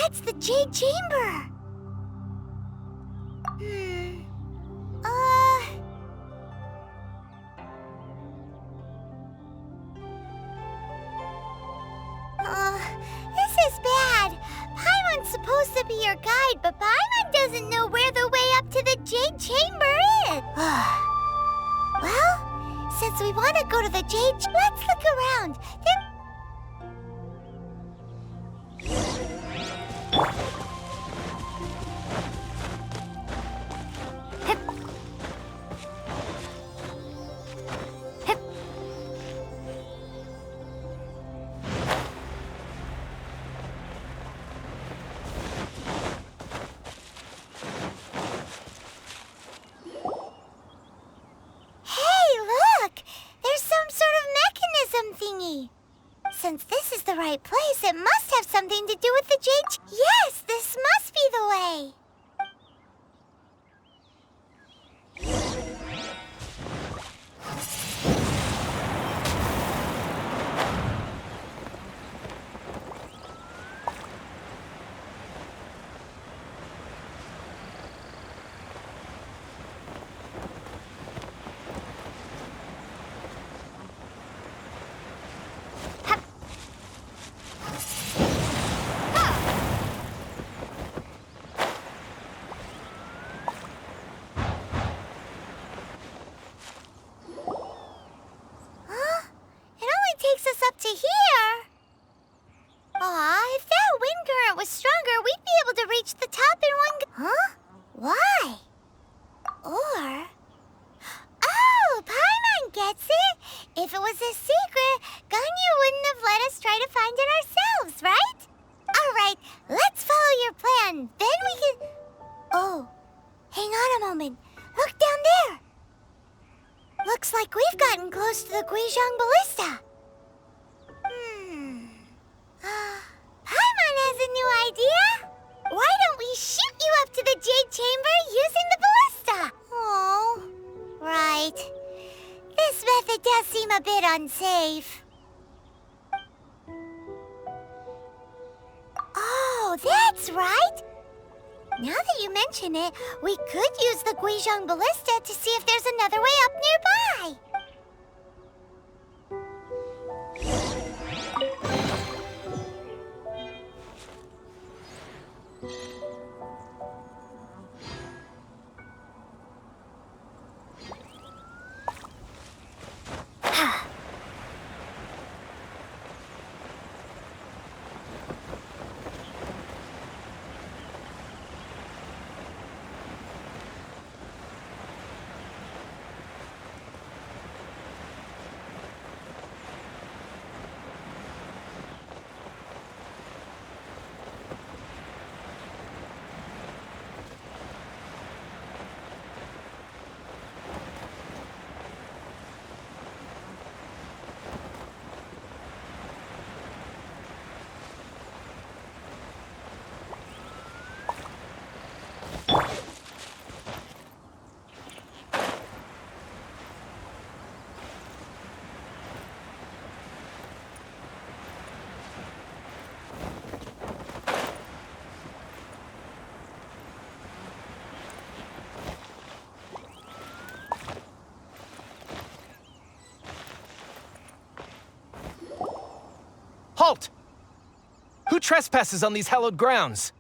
that's the Jade Chamber. This is bad. Paimon's supposed to be your guide, but Paimon doesn't know where the way up to the Jade Chamber is. Well, since we want to go to the Jade, let's look around. Since this is the right place, it must have something to do with the Jade. Yes, this must be the way. Up to here. If that wind current was stronger, we'd be able to reach the top in one Why? Or... Oh, Paimon gets it. If it was a secret, Ganyu wouldn't have let us try to find it ourselves, right? All right, let's follow your plan. Then we can... Oh, hang on a moment. Look down there. Looks like we've gotten close to the Guizhong Ballista. Paimon has a new idea. Why don't we shoot you up to the Jade Chamber using the ballista? Oh, right. This method does seem a bit unsafe. Oh, that's right. Now that you mention it, we could use the Guizhong Ballista to see if there's another way up nearby. Halt! Who trespasses on these hallowed grounds?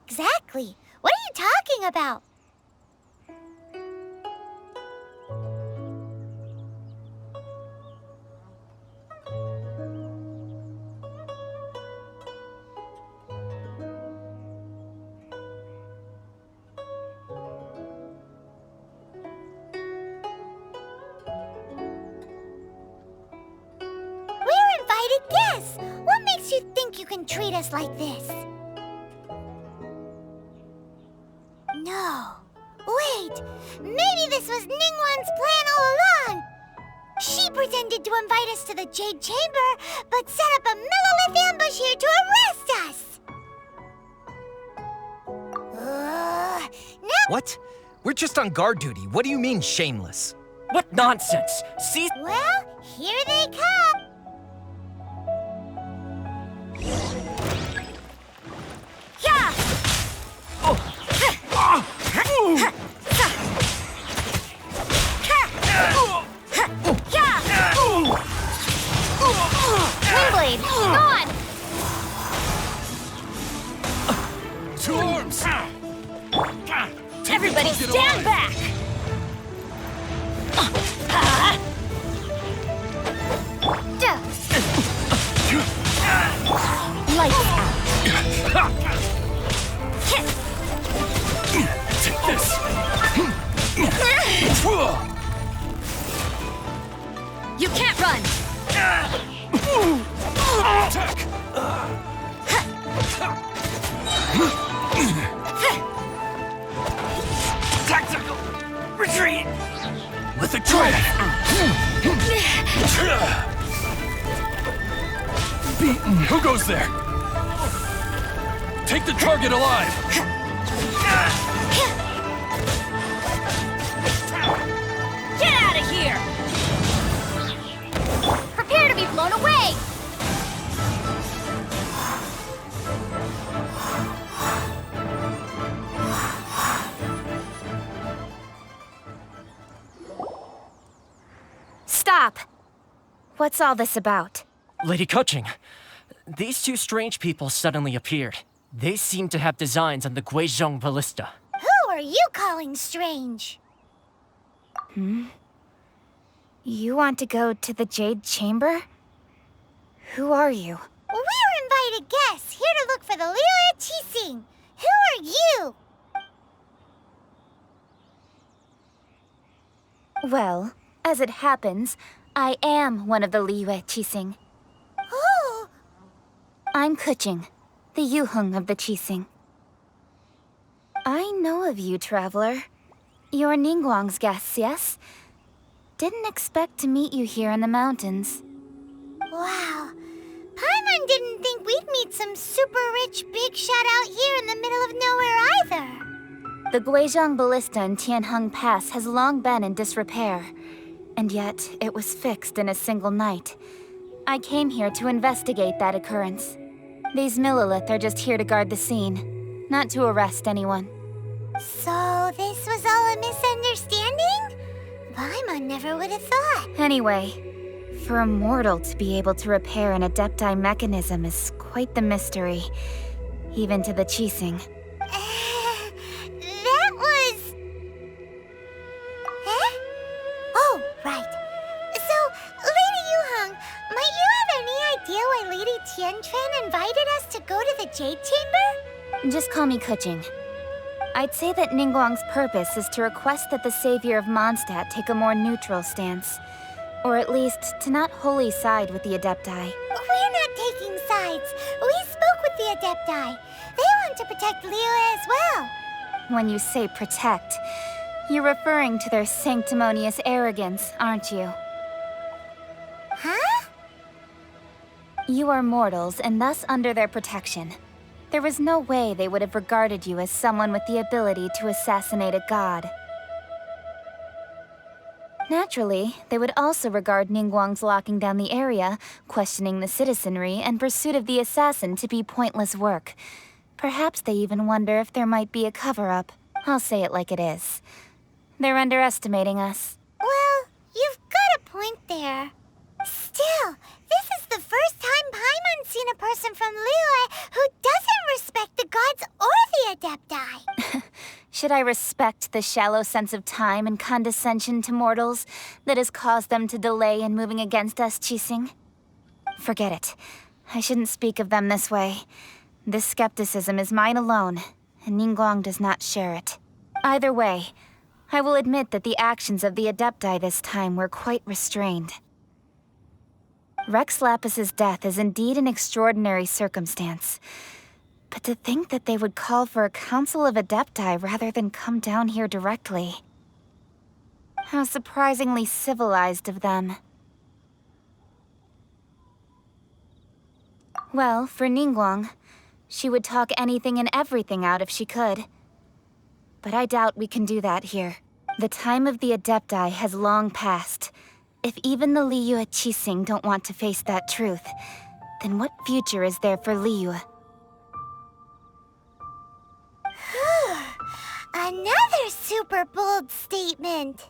Exactly. What are you talking about? Guess, what makes you think you can treat us like this? No. Wait, maybe this was Ningguang's plan all along. She pretended to invite us to the Jade Chamber, but set up a millilith ambush here to arrest us. Now... What? We're just on guard duty. What do you mean, shameless? What nonsense! See? Well, here they come. Windblade, gone! Two arms! Everybody stand back! Lights out. Take this! You can't run! Attack! Tactical retreat! With a drive! Beaten! Who goes there? Take the target alive! Get out of here! Prepare to be blown away! Stop! What's all this about? Lady Kuching, these two strange people suddenly appeared. They seem to have designs on the Guizhong ballista. Who are you calling strange? You want to go to the Jade Chamber? Who are you? We're invited guests, here to look for the Liyue Qixing. Who are you? Well, as it happens, I am one of the Liyue Qixing. Oh! I'm Kuching, the Yuheng of the Qixing. I know of you, traveler. You're Ningguang's guests, yes? Didn't expect to meet you here in the mountains. Wow. Paimon didn't think we'd meet some super rich big shot out here in the middle of nowhere either. The Guizhong Ballista in Tianheng Pass has long been in disrepair. And yet, it was fixed in a single night. I came here to investigate that occurrence. These Millilith are just here to guard the scene, not to arrest anyone. So, this was all a misunderstanding? Paimon never would have thought. Anyway, for a mortal to be able to repair an Adepti mechanism is quite the mystery, even to the Qixing. That was... Eh? Oh, right. So, Lady Yuheng, might you have any idea why Lady Tianquan invited us to go to the Jade Chamber? Just call me Kuching. I'd say that Ningguang's purpose is to request that the savior of Mondstadt take a more neutral stance. Or at least, to not wholly side with the Adepti. We're not taking sides. We spoke with the Adepti. They want to protect Liyue as well. When you say protect, you're referring to their sanctimonious arrogance, aren't you? Huh? You are mortals, and thus under their protection. There was no way they would have regarded you as someone with the ability to assassinate a god. Naturally, they would also regard Ningguang's locking down the area, questioning the citizenry, and pursuit of the assassin to be pointless work. Perhaps they even wonder if there might be a cover-up. I'll say it like it is. They're underestimating us. Well, you've got a point there. Still, this is the first time Paimon's seen a person from Liyue who doesn't respect the gods or the Adepti. Should I respect the shallow sense of time and condescension to mortals that has caused them to delay in moving against us, Qixing? Forget it. I shouldn't speak of them this way. This skepticism is mine alone, and Ningguang does not share it. Either way, I will admit that the actions of the Adepti this time were quite restrained. Rex Lapis's death is indeed an extraordinary circumstance. But to think that they would call for a council of Adepti rather than come down here directly. How surprisingly civilized of them. Well, for Ningguang, she would talk anything and everything out if she could. But I doubt we can do that here. The time of the Adepti has long passed. If even the Liyue Qixing don't want to face that truth, then what future is there for Liyue? Another super bold statement!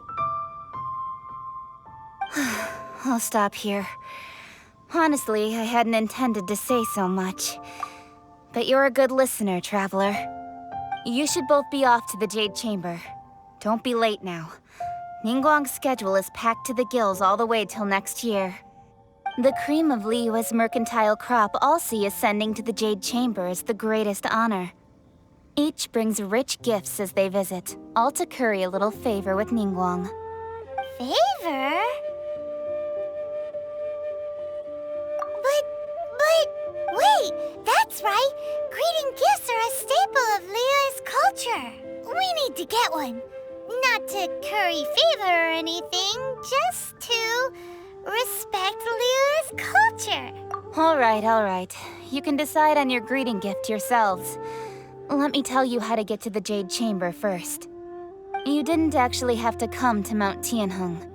I'll stop here. Honestly, I hadn't intended to say so much. But you're a good listener, Traveler. You should both be off to the Jade Chamber. Don't be late now. Ningguang's schedule is packed to the gills all the way till next year. The cream of Liyue's mercantile crop all see ascending to the Jade Chamber is the greatest honor. Each brings rich gifts as they visit, all to curry a little favor with Ningguang. Favor? But, wait, that's right. Greeting gifts are a staple of Liyue's culture. We need to get one. Not to curry favor or anything, just to respect Liyue's culture. All right. You can decide on your greeting gift yourselves. Let me tell you how to get to the Jade Chamber first. You didn't actually have to come to Mount Tianheng.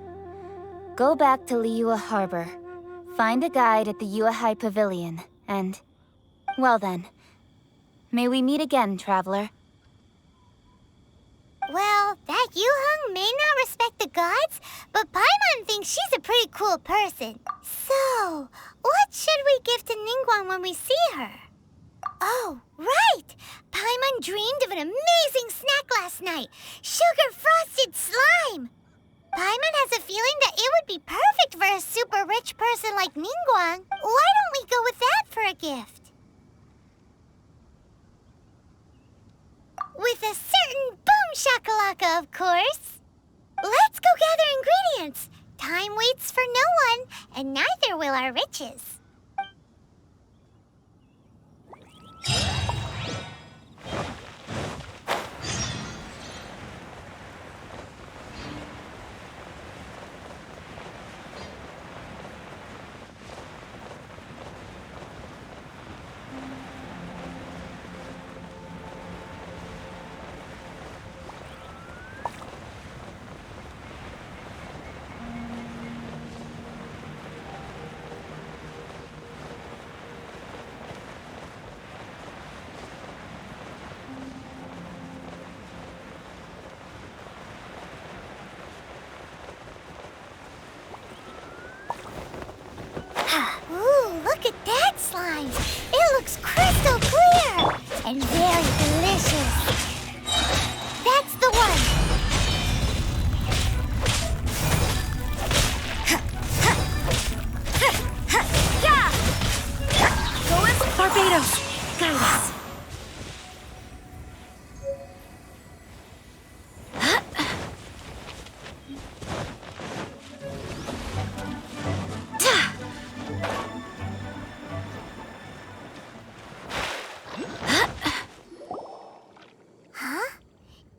Go back to Liyue Harbor. Find a guide at the Yuehai Pavilion, and... well then. May we meet again, Traveler. Well, that Yuheng may not respect the gods, but Paimon thinks she's a pretty cool person. So, what should we give to Ningguang when we see her? Oh, right! Paimon dreamed of an amazing snack last night. Sugar-frosted slime! Paimon has a feeling that it would be perfect for a super rich person like Ningguang. Why don't we go with that for a gift? With a certain boom shakalaka, of course. Let's go gather ingredients. Time waits for no one, and neither will our riches. Ooh, look at that slime! It looks crystal clear! And very delicious! That's the one! Go in, Barbados! Guide us.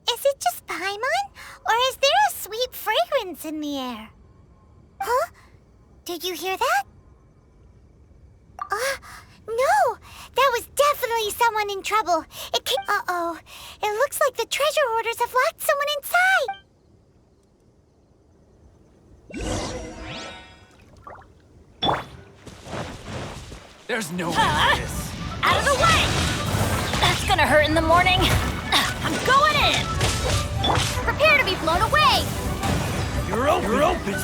Is it just Paimon? Or is there a sweet fragrance in the air? Huh? Did you hear that? No! That was definitely someone in trouble. It came... Uh-oh. It looks like the treasure hoarders have locked someone inside. There's no way for this. Out of the way! That's gonna hurt in the morning. I'm going in! Prepare to be blown away! You're open. You're open.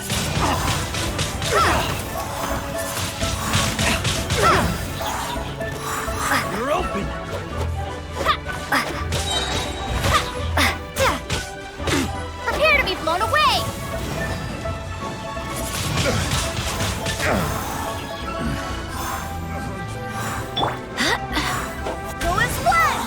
You're open. Prepare to be blown away! Go as one!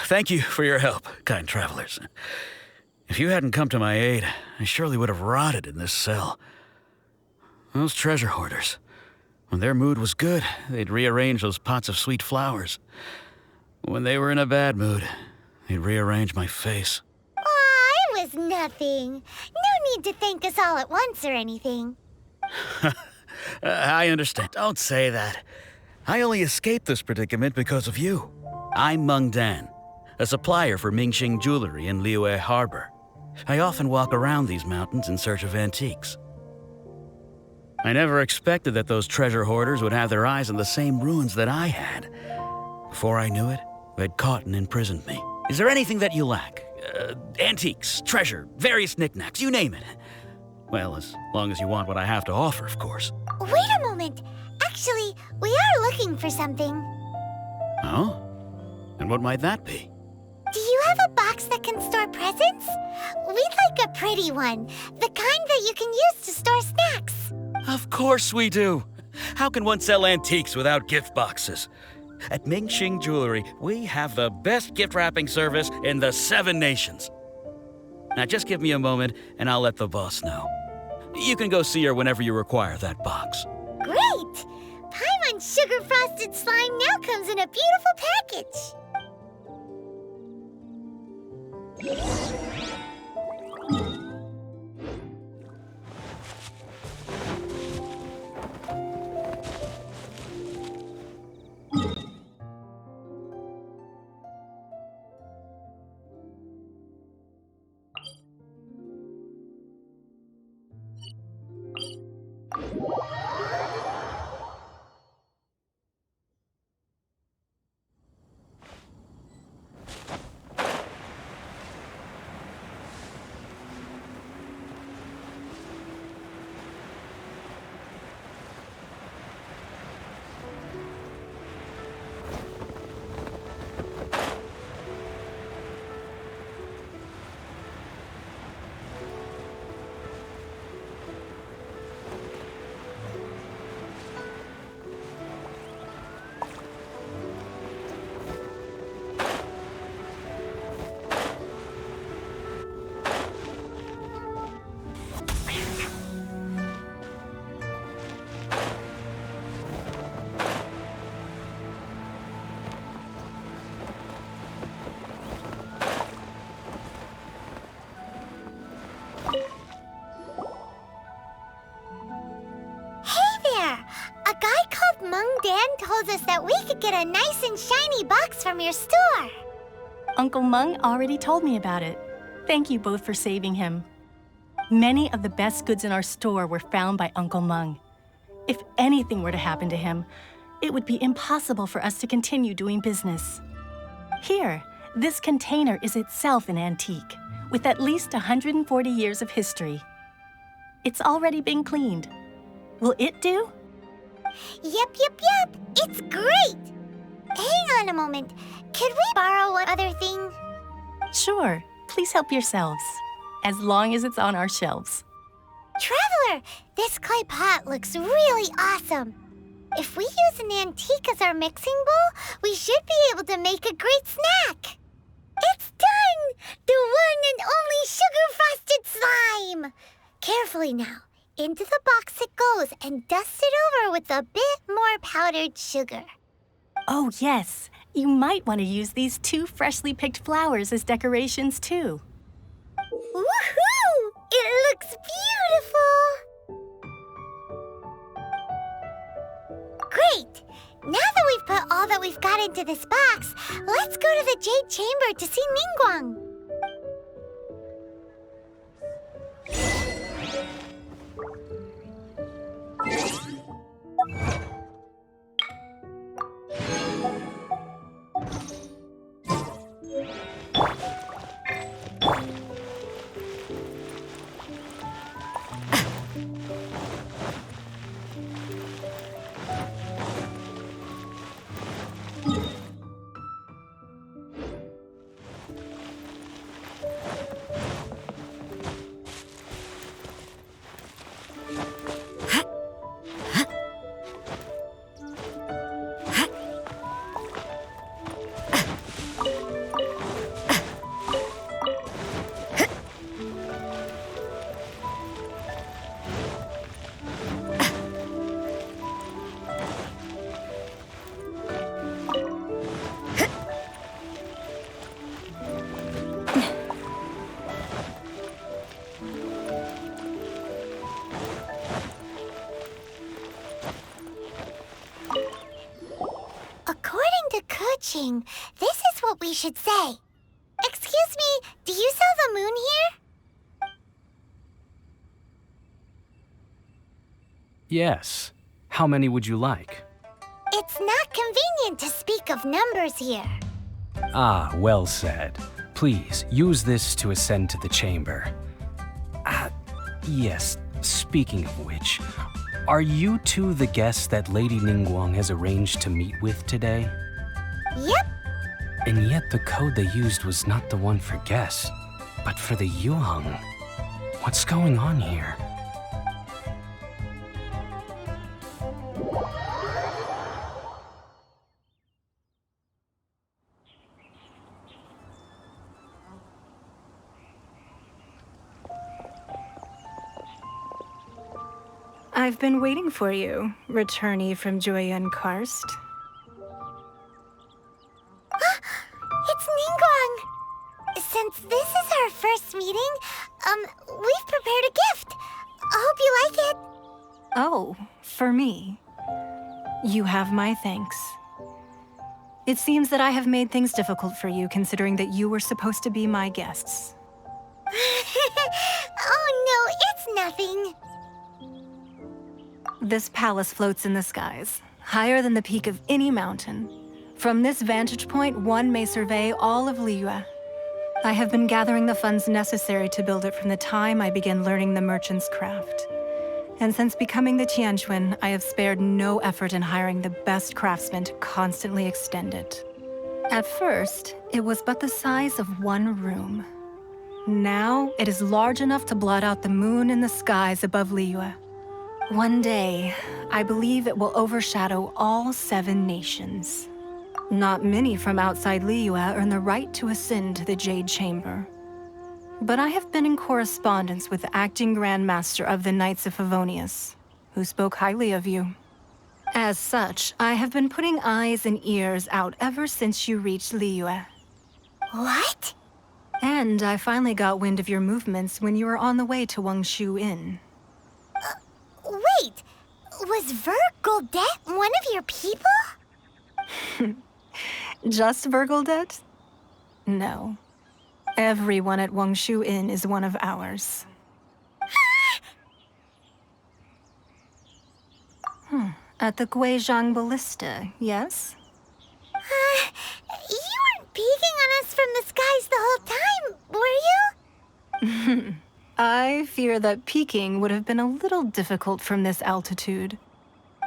Thank you for your help, kind travelers. If you hadn't come to my aid, I surely would have rotted in this cell. Those treasure hoarders, when their mood was good, they'd rearrange those pots of sweet flowers. When they were in a bad mood, they'd rearrange my face. Aw, it was nothing. No need to thank us all at once or anything. I understand. Don't say that. I only escaped this predicament because of you. I'm Meng Dan. a supplier for Mingxing jewelry in Liyue Harbor. I often walk around these mountains in search of antiques. I never expected that those treasure hoarders would have their eyes on the same ruins that I had. Before I knew it, they'd caught and imprisoned me. Is there anything that you lack? Antiques, treasure, various knickknacks, you name it. Well, as long as you want what I have to offer, of course. Wait a moment. Actually, we are looking for something. Oh? And what might that be? Do you have a box that can store presents? We'd like a pretty one. The kind that you can use to store snacks. Of course we do. How can one sell antiques without gift boxes? At Mingxing Jewelry, we have the best gift wrapping service in the 7 nations. Now just give me a moment and I'll let the boss know. You can go see her whenever you require that box. Great! Paimon Sugar Frosted Slime now comes in a beautiful package. Told us that we could get a nice and shiny box from your store. Uncle Meng already told me about it. Thank you both for saving him. Many of the best goods in our store were found by Uncle Meng. If anything were to happen to him, it would be impossible for us to continue doing business. Here, this container is itself an antique, with at least 140 years of history. It's already been cleaned. Will it do? Yep. It's great! Hang on a moment. Could we borrow one other thing? Sure. Please help yourselves, as long as it's on our shelves. Traveler, this clay pot looks really awesome. If we use an antique as our mixing bowl, we should be able to make a great snack. It's done! The one and only sugar-frosted slime! Carefully now. Into the box it goes and dust it over with a bit more powdered sugar. Oh, yes. You might want to use these 2 freshly picked flowers as decorations, too. Woohoo! It looks beautiful! Great! Now that we've put all that we've got into this box, let's go to the Jade Chamber to see Ningguang. This is what we should say. Yes. How many would you like? It's not convenient to speak of numbers here. Ah, well said. Please, use this to ascend to the chamber. Yes, speaking of which, are you two the guests that Lady Ningguang has arranged to meet with today? Yep. And yet the code they used was not the one for guests, but for the Yuheng. What's going on here? I've been waiting for you, returnee from Joyun Karst. It's Ningguang! Since this is our first meeting, we've prepared a gift. I hope you like it. Oh, for me. You have my thanks. It seems that I have made things difficult for you, considering that you were supposed to be my guests. Oh no, it's nothing. This palace floats in the skies, higher than the peak of any mountain. From this vantage point, one may survey all of Liyue. I have been gathering the funds necessary to build it from the time I began learning the merchant's craft. And since becoming the Tianquan, I have spared no effort in hiring the best craftsmen to constantly extend it. At first, it was but the size of one room. Now, it is large enough to blot out the moon in the skies above Liyue. One day, I believe it will overshadow all 7 nations. Not many from outside Liyue earn the right to ascend to the Jade Chamber. But I have been in correspondence with the acting Grand Master of the Knights of Favonius, who spoke highly of you. As such, I have been putting eyes and ears out ever since you reached Liyue. What? And I finally got wind of your movements when you were on the way to Wangshu Inn. Wait, was Vergoldet one of your people? Just Vergoldet? No. Everyone at Wangshu Inn is one of ours. At the Guizhang Ballista, yes? You weren't peeking on us from the skies the whole time, were you? I fear that peeking would have been a little difficult from this altitude.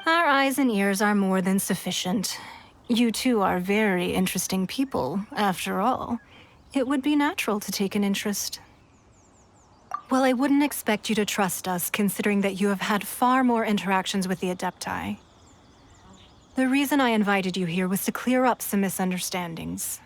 Our eyes and ears are more than sufficient. You two are very interesting people, after all. It would be natural to take an interest. Well, I wouldn't expect you to trust us, considering that you have had far more interactions with the Adepti. The reason I invited you here was to clear up some misunderstandings.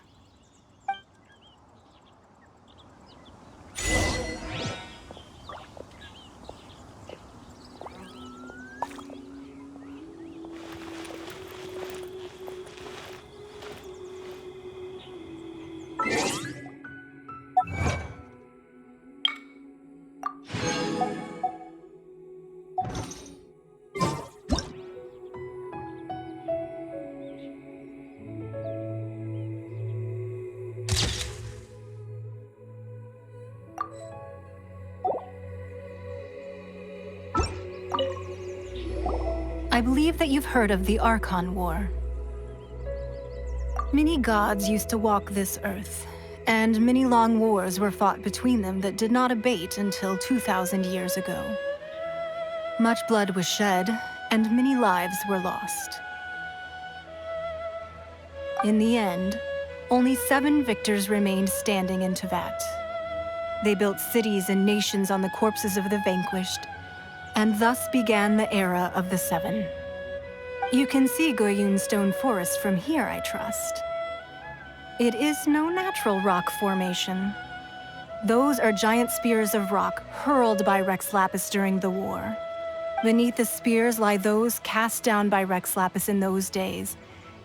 I believe that you've heard of the Archon War. Many gods used to walk this earth, and many long wars were fought between them that did not abate until 2,000 years ago. Much blood was shed, and many lives were lost. In the end, only 7 victors remained standing in Teyvat. They built cities and nations on the corpses of the vanquished, and thus began the era of the 7. You can see Goyun Stone Forest from here, I trust. It is no natural rock formation. Those are giant spears of rock hurled by Rex Lapis during the war. Beneath the spears lie those cast down by Rex Lapis in those days,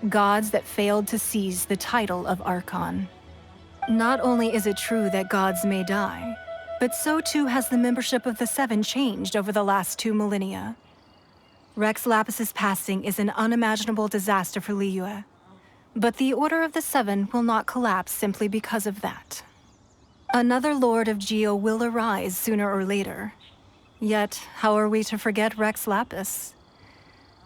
gods that failed to seize the title of Archon. Not only is it true that gods may die, but so too has the membership of the 7 changed over the last 2 millennia. Rex Lapis's passing is an unimaginable disaster for Liyue, but the Order of the 7 will not collapse simply because of that. Another Lord of Geo will arise sooner or later, Yet, how are we to forget Rex Lapis?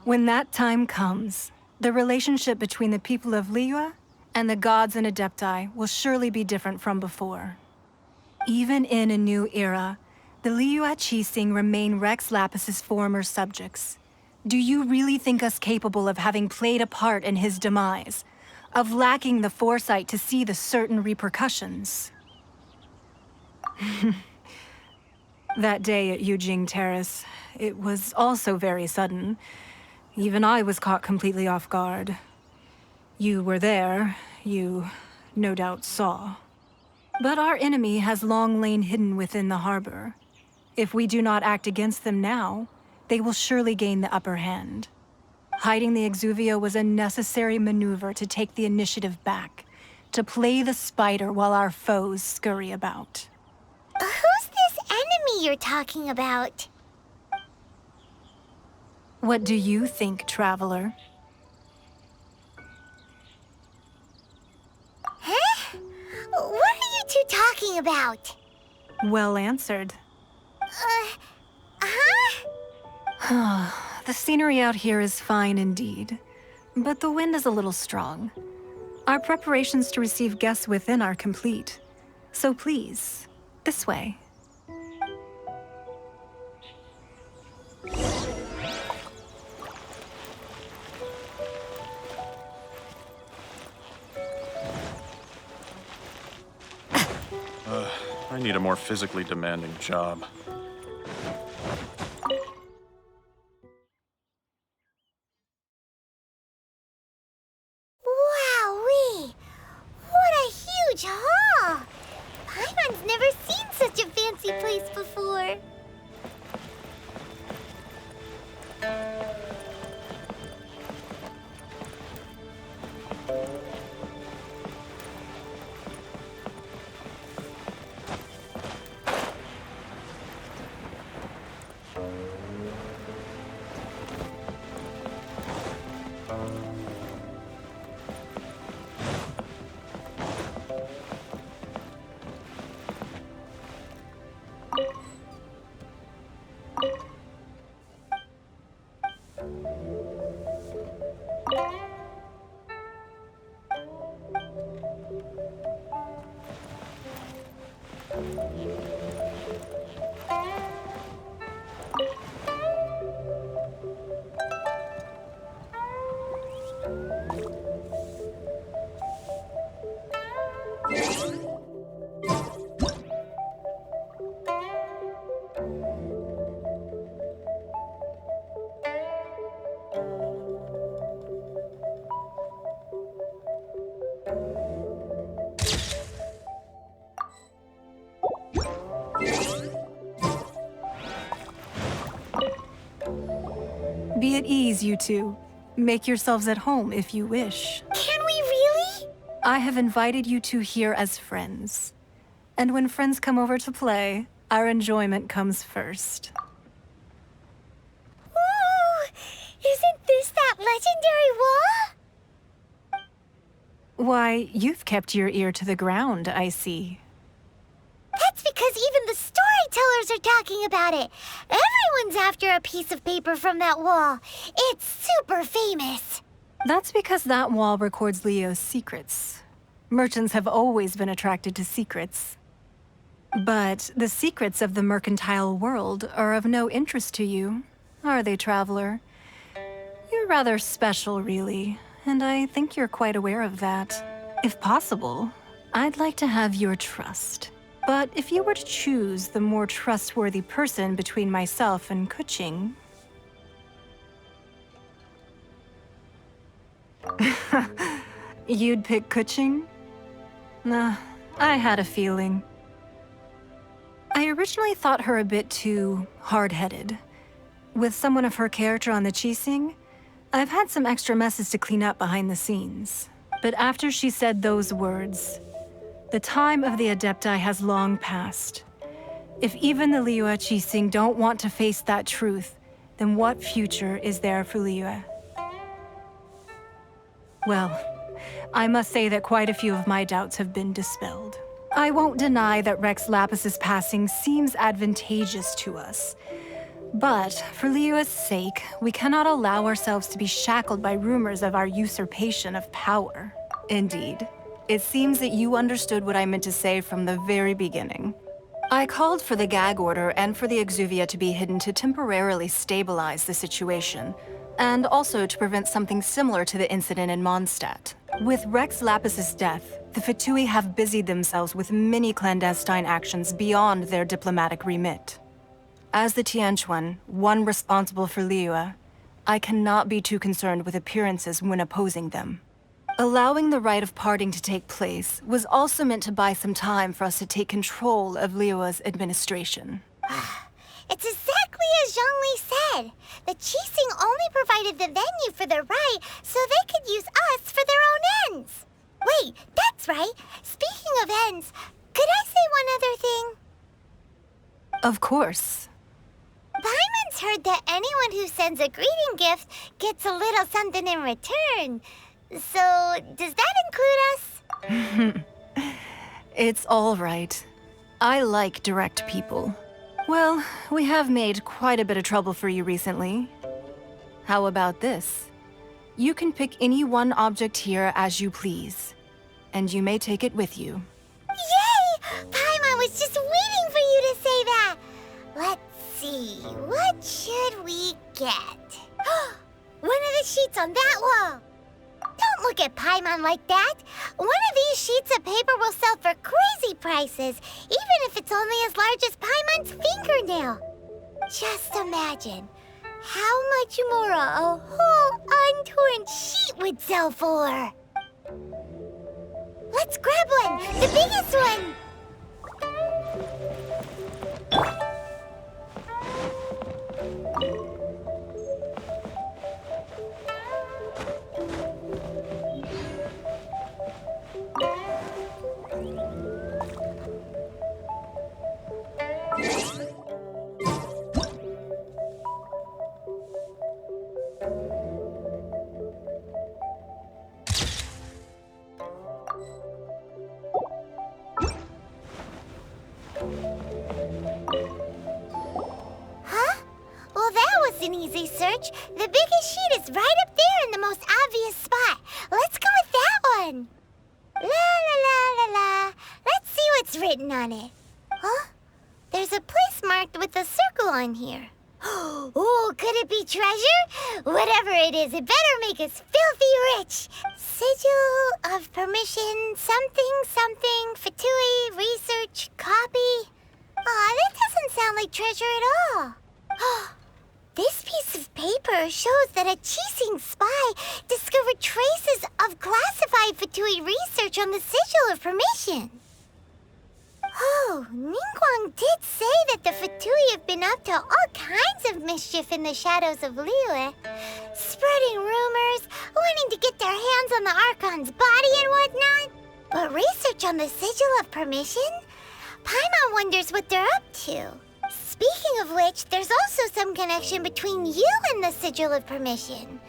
When that time comes, the relationship between the people of Liyue and the gods and Adepti will surely be different from before. Even in a new era, the Liyue Qixing remain Rex Lapis's former subjects. Do you really think us capable of having played a part in his demise? Of lacking the foresight to see the certain repercussions? That day at Yujing Terrace, it was also very sudden. Even I was caught completely off guard. You were there, you no doubt saw. But our enemy has long lain hidden within the harbor. If we do not act against them now, they will surely gain the upper hand. Hiding the Exuvio was a necessary maneuver to take the initiative back, to play the spider while our foes scurry about. Who's this enemy you're talking about? What do you think, Traveler? Huh? What are you two talking about? Well answered. Huh? The scenery out here is fine indeed, but the wind is a little strong. Our preparations to receive guests within are complete. So please, this way. I need a more physically demanding job. Wowee! What a huge hall! Paimon's never seen such a fancy place before. Be at ease, you two. Make yourselves at home if you wish. Can we really? I have invited you two here as friends. And when friends come over to play, our enjoyment comes first. Ooh! Isn't this that legendary wall? Why, you've kept your ear to the ground, I see. That's because even the storytellers are talking about it. Everyone's after a piece of paper from that wall. It's super famous. That's because that wall records Liyue's secrets. Merchants have always been attracted to secrets. But the secrets of the mercantile world are of no interest to you, are they, Traveler? You're rather special, really, and I think you're quite aware of that. If possible, I'd like to have your trust. But if you were to choose the more trustworthy person between myself and Kuching... You'd pick Kuching? Nah, I had a feeling. I originally thought her a bit too hard-headed. With someone of her character on the Qixing, I've had some extra messes to clean up behind the scenes. But after she said those words, the time of the Adepti has long passed. If even the Liyue Qixing don't want to face that truth, then what future is there for Liyue? Well, I must say that quite a few of my doubts have been dispelled. I won't deny that Rex Lapis's passing seems advantageous to us, But for Liyue's sake, we cannot allow ourselves to be shackled by rumors of our usurpation of power. Indeed, it seems that you understood what I meant to say from the very beginning. I called for the gag order and for the Exuvia to be hidden to temporarily stabilize the situation, and also to prevent something similar to the incident in Mondstadt. With Rex Lapis's death, the Fatui have busied themselves with many clandestine actions beyond their diplomatic remit. As the Tianquan, one responsible for Liyue, I cannot be too concerned with appearances when opposing them. Allowing the rite of parting to take place was also meant to buy some time for us to take control of Liyue's administration. It's exactly as Zhongli said. The Qixing only provided the venue for their rite so they could use us for their own ends. Wait, that's right. Speaking of ends, could I say one other thing? Of course. Paimon's heard that anyone who sends a greeting gift gets a little something in return. So, does that include us? It's all right. I like direct people. Well, we have made quite a bit of trouble for you recently. How about this? You can pick any one object here as you please, and you may take it with you. Yay! Paimon was just waiting for you to say that. Let's see, what should we get? One of the sheets on that wall. Don't look at Paimon like that. One of these sheets of paper will sell for crazy prices, even if it's only as large as Paimon's fingernail. Just imagine how much more a whole untorn sheet would sell for. Let's grab one, the biggest one. An easy search. The biggest sheet is right up there in the most obvious spot. Let's go with that one. La la la la la. Let's see what's written on it. Huh? There's a place marked with a circle on here. Oh, could it be treasure? Whatever it is, it better make us filthy rich. Sigil of permission, something, something, Fatui, research, copy. Aw, that doesn't sound like treasure at all. This piece of paper shows that a Qixing spy discovered traces of classified Fatui research on the Sigil of Permission. Oh, Ningguang did say that the Fatui have been up to all kinds of mischief in the shadows of Liyue, spreading rumors, wanting to get their hands on the Archon's body and whatnot. But research on the Sigil of Permission? Paimon wonders what they're up to. Speaking of which, there's also some connection between you and the Sigil of Permission.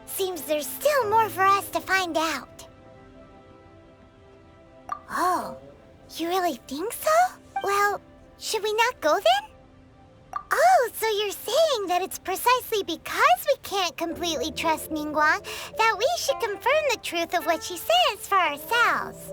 Seems there's still more for us to find out. Oh, you really think so? Well, should we not go then? Oh, so you're saying that it's precisely because we can't completely trust Ningguang that we should confirm the truth of what she says for ourselves.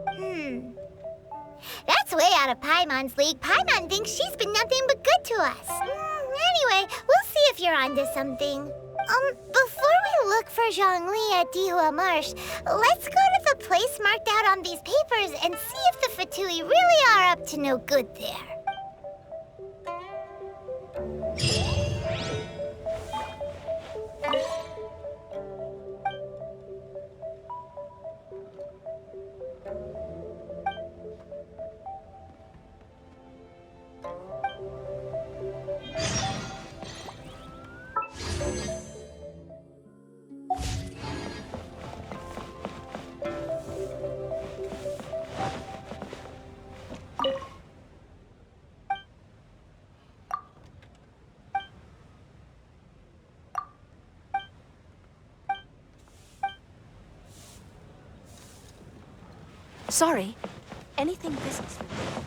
That's way out of Paimon's league. Paimon thinks she's been nothing but good to us. Anyway, we'll see if you're onto something. Before we look for Zhongli at Dihua Marsh, let's go to the place marked out on these papers and see if the Fatui really are up to no good there. Sorry. Anything business related?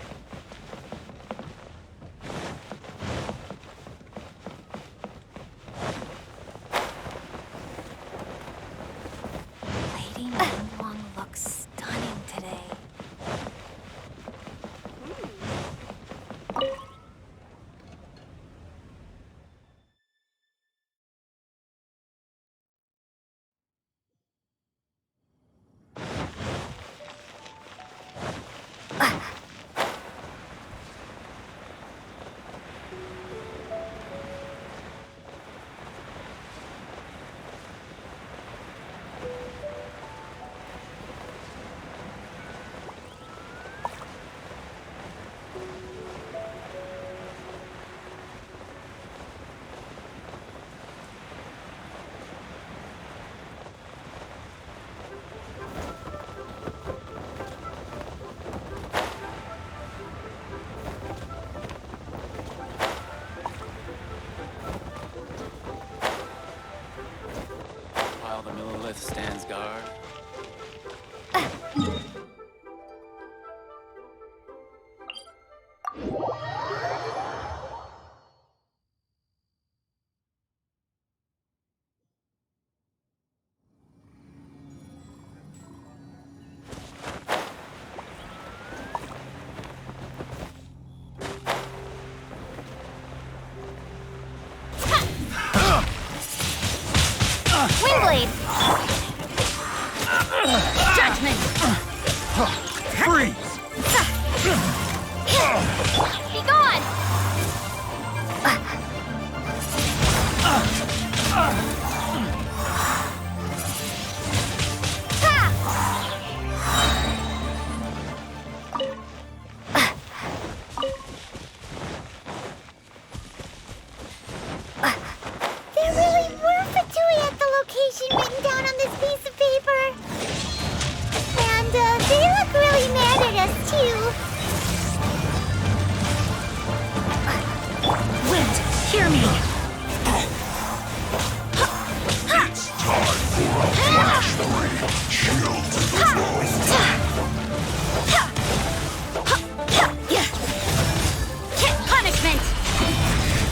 Windblade! Judgment! Freeze! Be gone! There really were Fatui at the location written down on this piece of paper. And they look really mad at us, too. Wind, hear me! It's time for a flash 3. Chill to the bone. Punishment!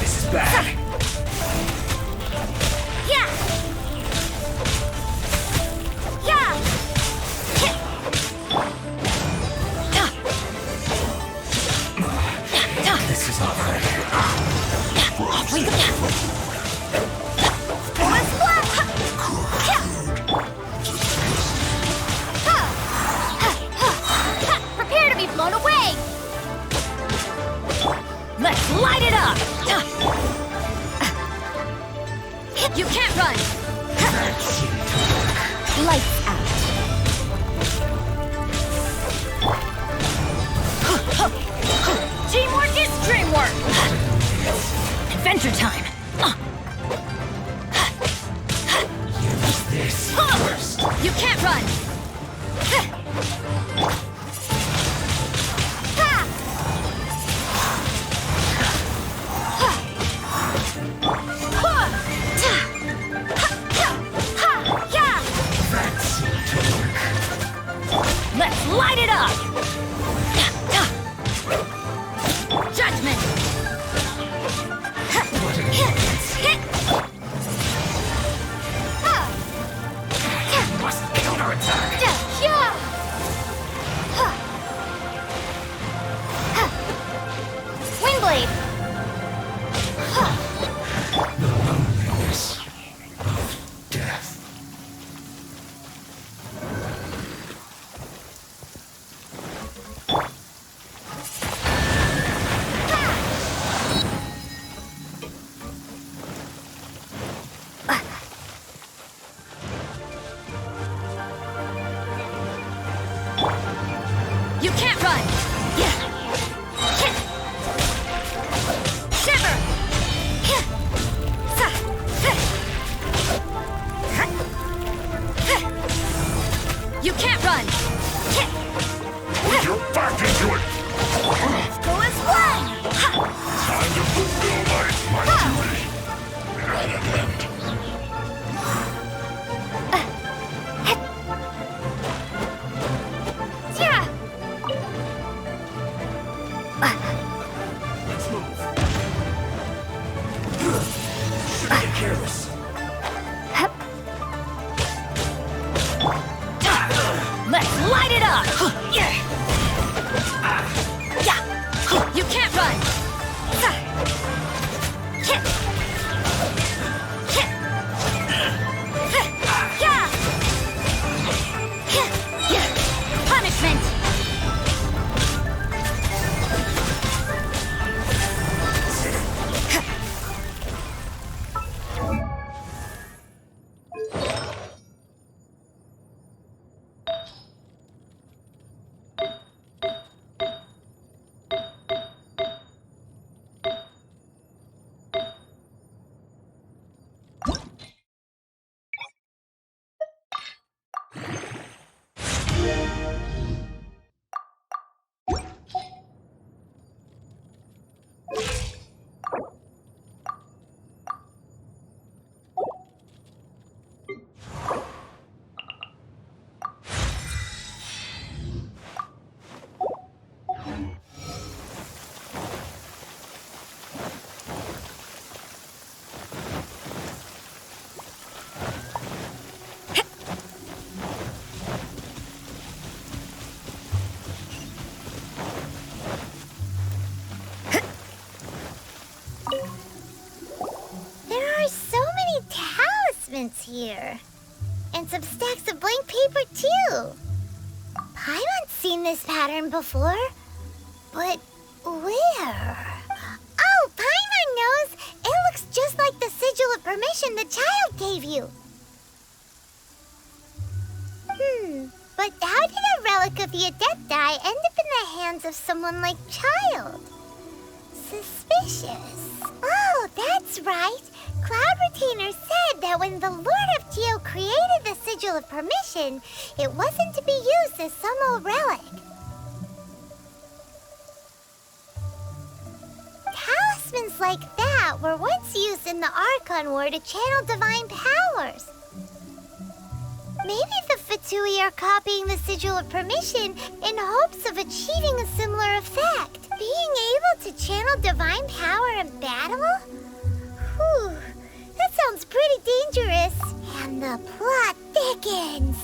This is bad. Yeah! Yeah! This is not right. Prepare to be blown away! Let's light it up! You can't run! Lights out. Teamwork is dreamwork! Adventure time! Use this first. You can't run! Let's light it up! Judgment! Must counterattack. Windblade! The loneliness of death. You can't run! parchments here. And some stacks of blank paper, too. Paimon's seen this pattern before. But where? Oh, Paimon knows! It looks just like the sigil of permission the child gave you. But how did a relic of the Adepti end up in the hands of someone like Child? Suspicious. Oh, that's right. Cloud Retainer said that when the Lord of Geo created the Sigil of Permission, it wasn't to be used as some old relic. Talismans like that were once used in the Archon War to channel divine powers. Maybe the Fatui are copying the Sigil of Permission in hopes of achieving a similar effect. Being able to channel divine power in battle? Whew, that sounds pretty dangerous. And the plot thickens.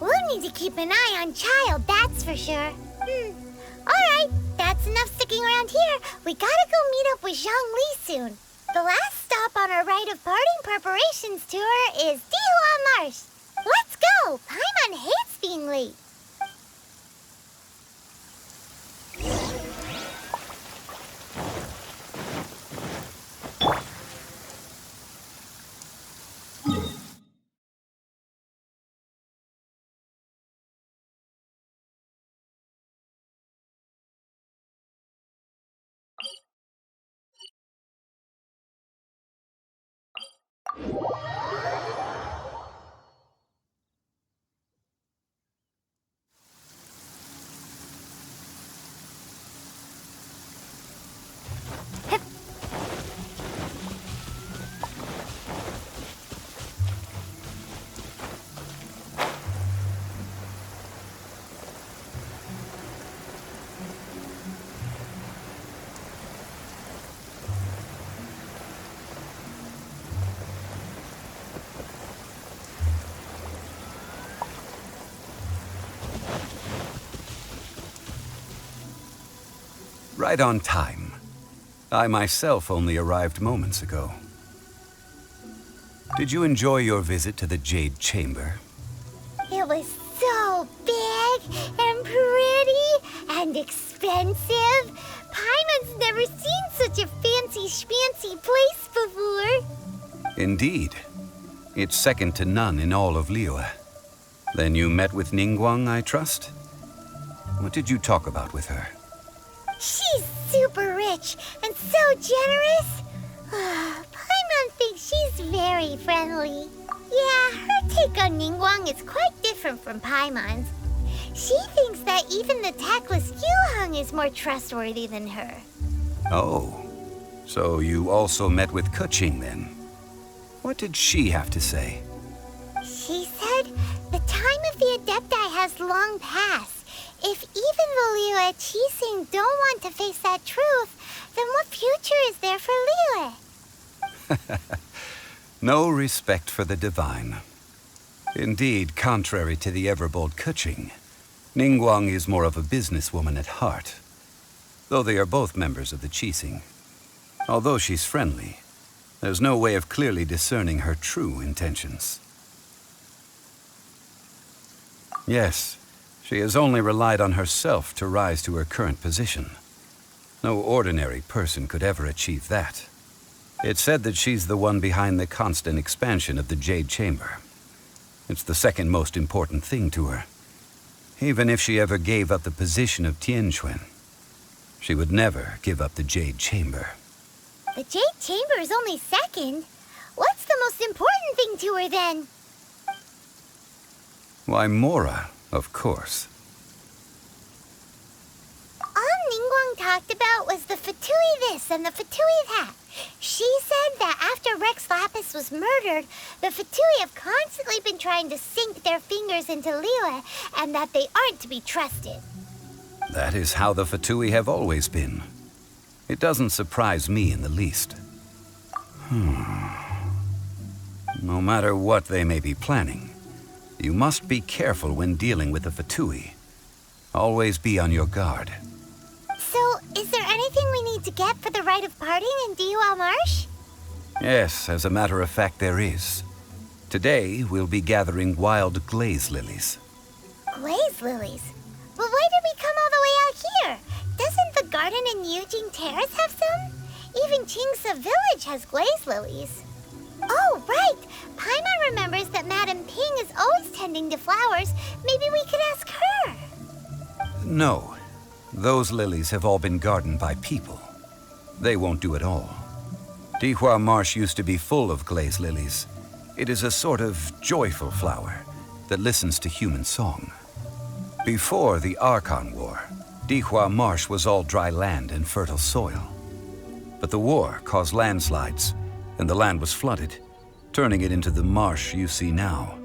We'll need to keep an eye on Child, that's for sure. Alright, that's enough sticking around here. We gotta go meet up with Zhongli soon. The last stop on our rite of parting preparations tour is Dihua Marsh. Let's go! Paimon hates being late. Right on time. I myself only arrived moments ago. Did you enjoy your visit to the Jade Chamber? It was so big and pretty and expensive. Paimon's never seen such a fancy schmancy place before. Indeed. It's second to none in all of Liyue. Then you met with Ningguang, I trust? What did you talk about with her? She's super rich and so generous. Paimon thinks she's very friendly. Yeah, her take on Ningguang is quite different from Paimon's. She thinks that even the tactless Yuheng is more trustworthy than her. Oh, so you also met with Keqing then? What did she have to say? She said the time of the Adepti has long passed. If even the Liyue Qixing don't want to face that truth, then what future is there for Liyue? No respect for the divine. Indeed, contrary to the ever-bold Keqing, Ningguang is more of a businesswoman at heart, though they are both members of the Qixing. Although she's friendly, there's no way of clearly discerning her true intentions. Yes, she has only relied on herself to rise to her current position. No ordinary person could ever achieve that. It's said that she's the one behind the constant expansion of the Jade Chamber. It's the second most important thing to her. Even if she ever gave up the position of Tianquan, she would never give up the Jade Chamber. The Jade Chamber is only second. What's the most important thing to her then? Why, Mora, of course. All Ningguang talked about was the Fatui this and the Fatui that. She said that after Rex Lapis was murdered, the Fatui have constantly been trying to sink their fingers into Liyue, and that they aren't to be trusted. That is how the Fatui have always been. It doesn't surprise me in the least. No matter what they may be planning, you must be careful when dealing with the Fatui. Always be on your guard. So, is there anything we need to get for the rite of parting in Dihua Marsh? Yes, as a matter of fact, there is. Today, we'll be gathering wild glaze lilies. Glaze lilies? But why did we come all the way out here? Doesn't the garden in Eugene Terrace have some? Even Chingsa Village has glaze lilies. Oh, right! Paimon remembers that Madame Ping is always tending to flowers. Maybe we could ask her. No. Those lilies have all been gardened by people. They won't do it all. Dihua Marsh used to be full of glaze lilies. It is a sort of joyful flower that listens to human song. Before the Archon War, Dihua Marsh was all dry land and fertile soil. But the war caused landslides, and the land was flooded, turning it into the marsh you see now.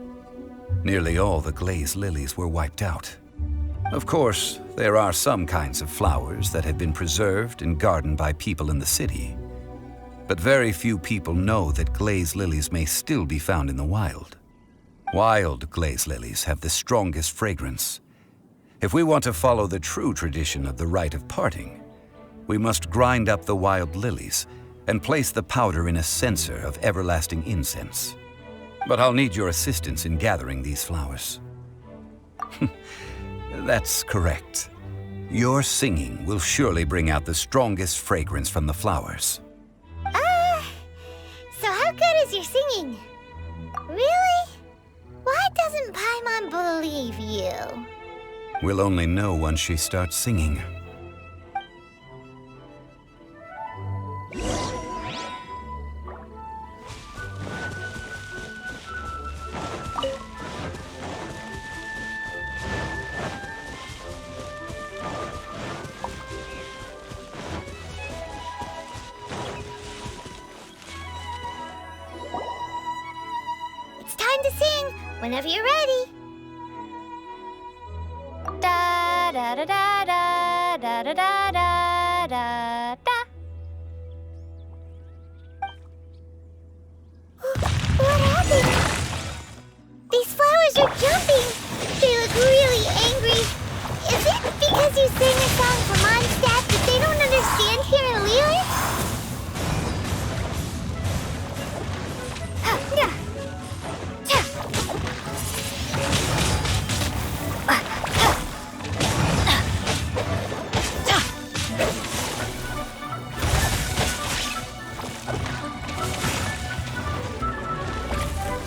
Nearly all the glaze lilies were wiped out. Of course, there are some kinds of flowers that have been preserved and gardened by people in the city. But very few people know that glaze lilies may still be found in the wild. Wild glaze lilies have the strongest fragrance. If we want to follow the true tradition of the rite of parting, we must grind up the wild lilies and place the powder in a censer of everlasting incense. But I'll need your assistance in gathering these flowers. That's correct. Your singing will surely bring out the strongest fragrance from the flowers. So how good is your singing? Really? Why doesn't Paimon believe you? We'll only know once she starts singing. It's time to sing, whenever you're ready. Da da da da da da da da da da da. What happened? These flowers are jumping. They look really angry. Is it because you sang a song for Mondstadt that they don't understand here in Liyue?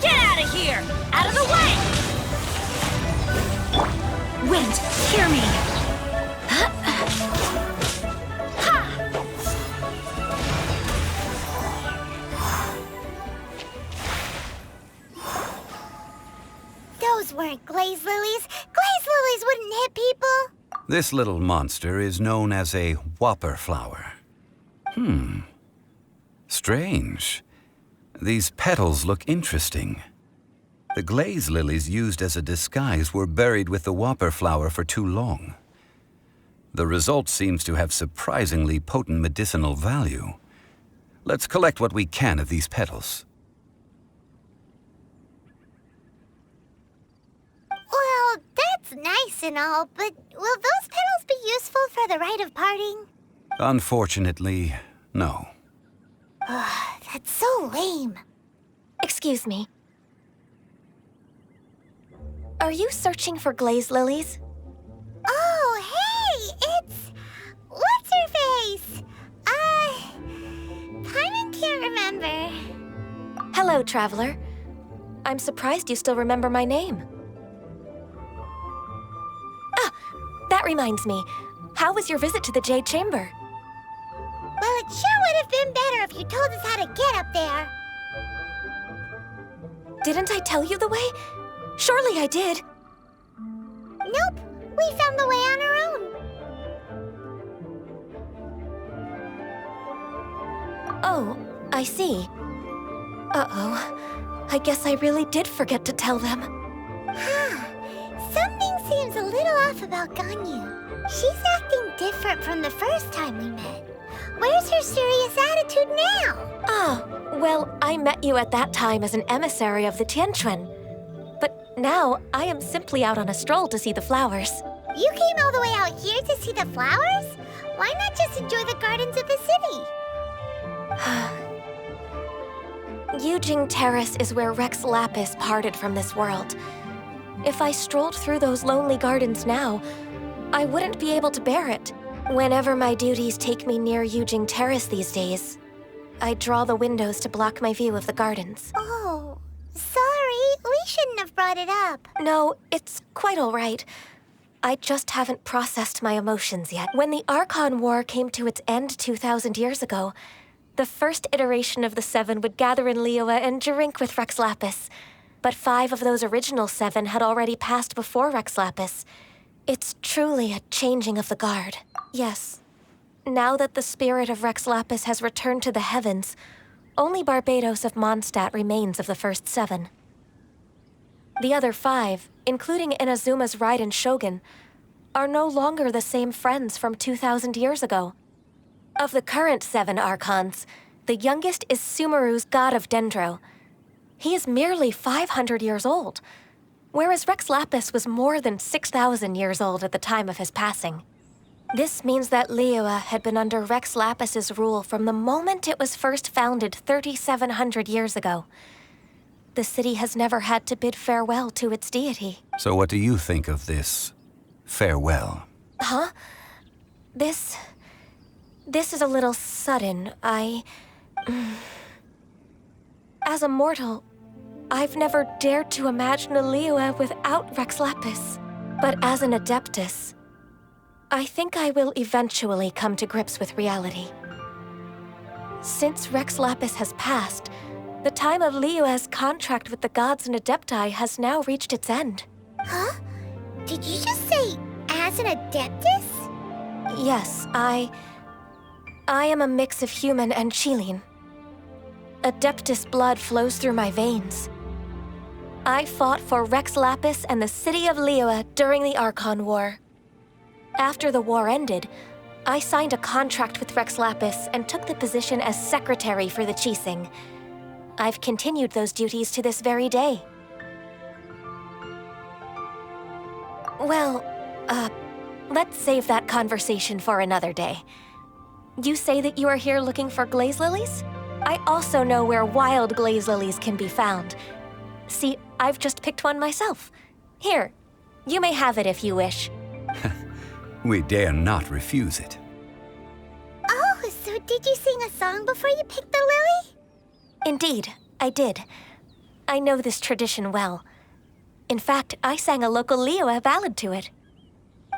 Get out of here! Out of the way! Wind, hear me! Those weren't glaze lilies. Glaze lilies wouldn't hit people. This little monster is known as a whopper flower. Strange. These petals look interesting. The glaze lilies used as a disguise were buried with the whopper flower for too long. The result seems to have surprisingly potent medicinal value. Let's collect what we can of these petals. Well, that's nice and all, but will those petals be useful for the rite of parting? Unfortunately, no. That's so lame. Excuse me. Are you searching for glaze lilies? Oh, hey! It's... what's her face? Paimon can't remember. Hello, traveler. I'm surprised you still remember my name. Ah, that reminds me. How was your visit to the Jade Chamber? Well, it sure would have been better if you told us how to get up there. Didn't I tell you the way? Surely I did. Nope, we found the way on our own. Oh, I see. Uh-oh. I guess I really did forget to tell them. Something seems a little off about Ganyu. She's acting different from the first time we met. Where's her serious attitude now? Ah, well, I met you at that time as an emissary of the Tianquan. But now, I am simply out on a stroll to see the flowers. You came all the way out here to see the flowers? Why not just enjoy the gardens of the city? Yujing Terrace is where Rex Lapis parted from this world. If I strolled through those lonely gardens now, I wouldn't be able to bear it. Whenever my duties take me near Yujing Terrace these days, I draw the windows to block my view of the gardens. Oh, sorry. We shouldn't have brought it up. No, it's quite all right. I just haven't processed my emotions yet. When the Archon War came to its end 2,000 years ago, the first iteration of the Seven would gather in Liyue and drink with Rex Lapis. But 5 of those original 7 had already passed before Rex Lapis. It's truly a changing of the guard. Yes. Now that the spirit of Rex Lapis has returned to the heavens, only Barbados of Mondstadt remains of the first 7. The other 5, including Inazuma's Raiden Shogun, are no longer the same friends from 2,000 years ago. Of the current 7 Archons, the youngest is Sumeru's god of Dendro. He is merely 500 years old, whereas Rex Lapis was more than 6,000 years old at the time of his passing. This means that Liyue had been under Rex Lapis's rule from the moment it was first founded 3,700 years ago. The city has never had to bid farewell to its deity. So what do you think of this farewell? Huh? This is a little sudden. As a mortal, I've never dared to imagine a Liyue without Rex Lapis. But as an Adeptus, I think I will eventually come to grips with reality. Since Rex Lapis has passed, the time of Liyue's contract with the gods and Adepti has now reached its end. Huh? Did you just say, as an Adeptus? Yes, I am a mix of human and Chilean. Adeptus blood flows through my veins. I fought for Rex Lapis and the city of Liyue during the Archon War. After the war ended, I signed a contract with Rex Lapis and took the position as secretary for the Qixing. I've continued those duties to this very day. Well, let's save that conversation for another day. You say that you are here looking for glaze lilies? I also know where wild glaze lilies can be found. See, I've just picked one myself. Here, you may have it if you wish. We dare not refuse it. Oh, so did you sing a song before you picked the lily? Indeed, I did. I know this tradition well. In fact, I sang a local Liyue ballad to it.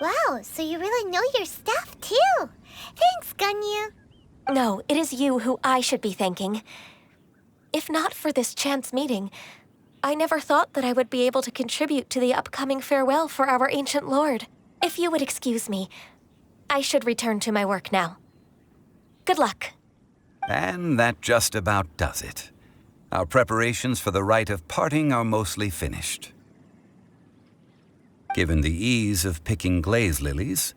Wow, so you really know your stuff, too. Thanks, Gunyu. No, it is you who I should be thanking. If not for this chance meeting, I never thought that I would be able to contribute to the upcoming farewell for our ancient lord. If you would excuse me, I should return to my work now. Good luck. And that just about does it. Our preparations for the rite of parting are mostly finished. Given the ease of picking glaze lilies,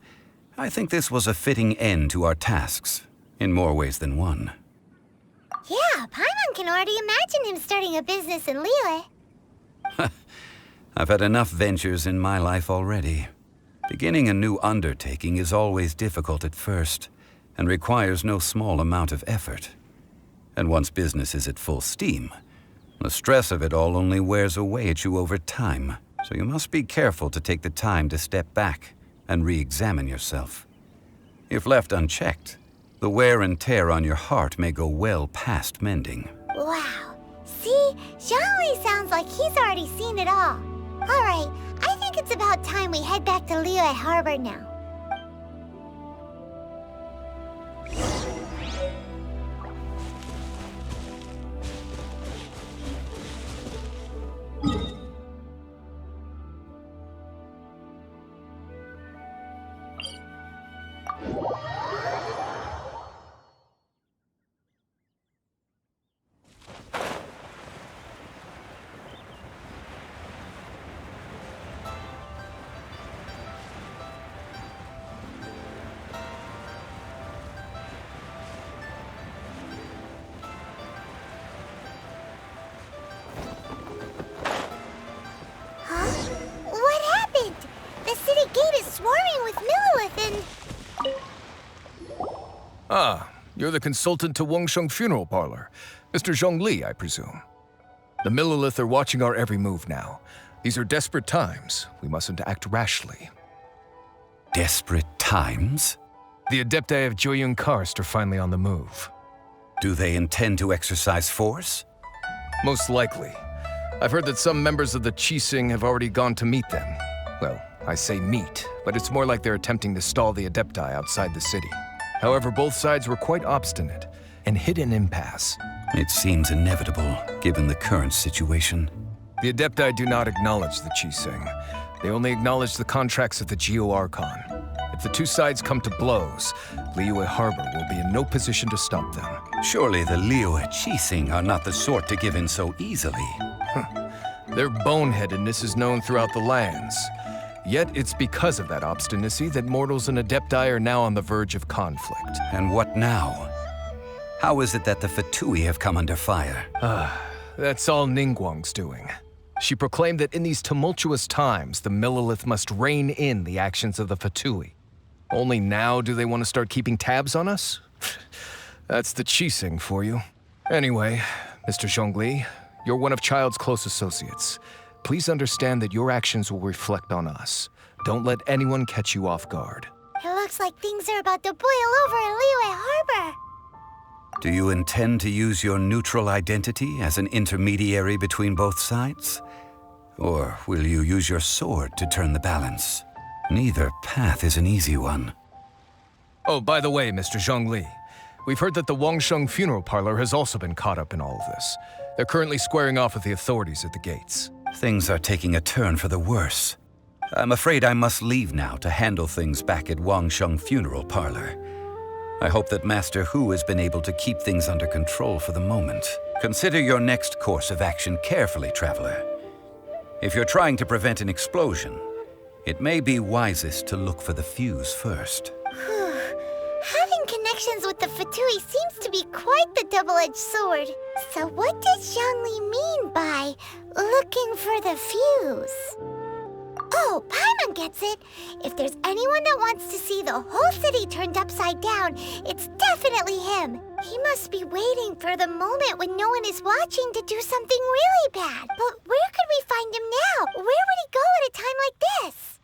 I think this was a fitting end to our tasks, in more ways than one. Yeah, Paimon can already imagine him starting a business in Liyue. I've had enough ventures in my life already. Beginning a new undertaking is always difficult at first, and requires no small amount of effort. And once business is at full steam, the stress of it all only wears away at you over time. So you must be careful to take the time to step back and re-examine yourself. If left unchecked, the wear and tear on your heart may go well past mending. Wow. See? Zhongli sounds like he's already seen it all. All right, I think it's about time we head back to Liyue Harbor now. You're the consultant to Wangsheng Funeral Parlor. Mr. Zhongli, I presume. The Millilith are watching our every move now. These are desperate times. We mustn't act rashly. Desperate times? The Adepti of Joyun Karst are finally on the move. Do they intend to exercise force? Most likely. I've heard that some members of the Qixing have already gone to meet them. Well, I say meet, but it's more like they're attempting to stall the Adepti outside the city. However, both sides were quite obstinate and hit an impasse. It seems inevitable, given the current situation. The Adepti do not acknowledge the Qixing. They only acknowledge the contracts of the Geo-Archon. If the two sides come to blows, Liyue Harbor will be in no position to stop them. Surely the Liyue Qixing are not the sort to give in so easily. Their boneheadedness is known throughout the lands. Yet it's because of that obstinacy that mortals and Adepti are now on the verge of conflict. And what now? How is it that the Fatui have come under fire? That's all Ningguang's doing. She proclaimed that in these tumultuous times, the Millilith must rein in the actions of the Fatui. Only now do they want to start keeping tabs on us? That's the Qixing for you. Anyway, Mr. Zhongli, you're one of Child's close associates. Please understand that your actions will reflect on us. Don't let anyone catch you off guard. It looks like things are about to boil over in Liyue Harbor. Do you intend to use your neutral identity as an intermediary between both sides? Or will you use your sword to turn the balance? Neither path is an easy one. Oh, by the way, Mr. Zhongli, we've heard that the Wangsheng Funeral Parlor has also been caught up in all of this. They're currently squaring off with the authorities at the gates. Things are taking a turn for the worse. I'm afraid I must leave now to handle things back at Wangsheng Funeral Parlor. I hope that Master Hu has been able to keep things under control for the moment. Consider your next course of action carefully, Traveler. If you're trying to prevent an explosion, it may be wisest to look for the fuse first. Having connections with the Fatui seems to be quite the double-edged sword. So what does Zhongli mean by looking for the fuse? Oh, Paimon gets it. If there's anyone that wants to see the whole city turned upside down, it's definitely him. He must be waiting for the moment when no one is watching to do something really bad. But where could we find him now? Where would he go at a time like this?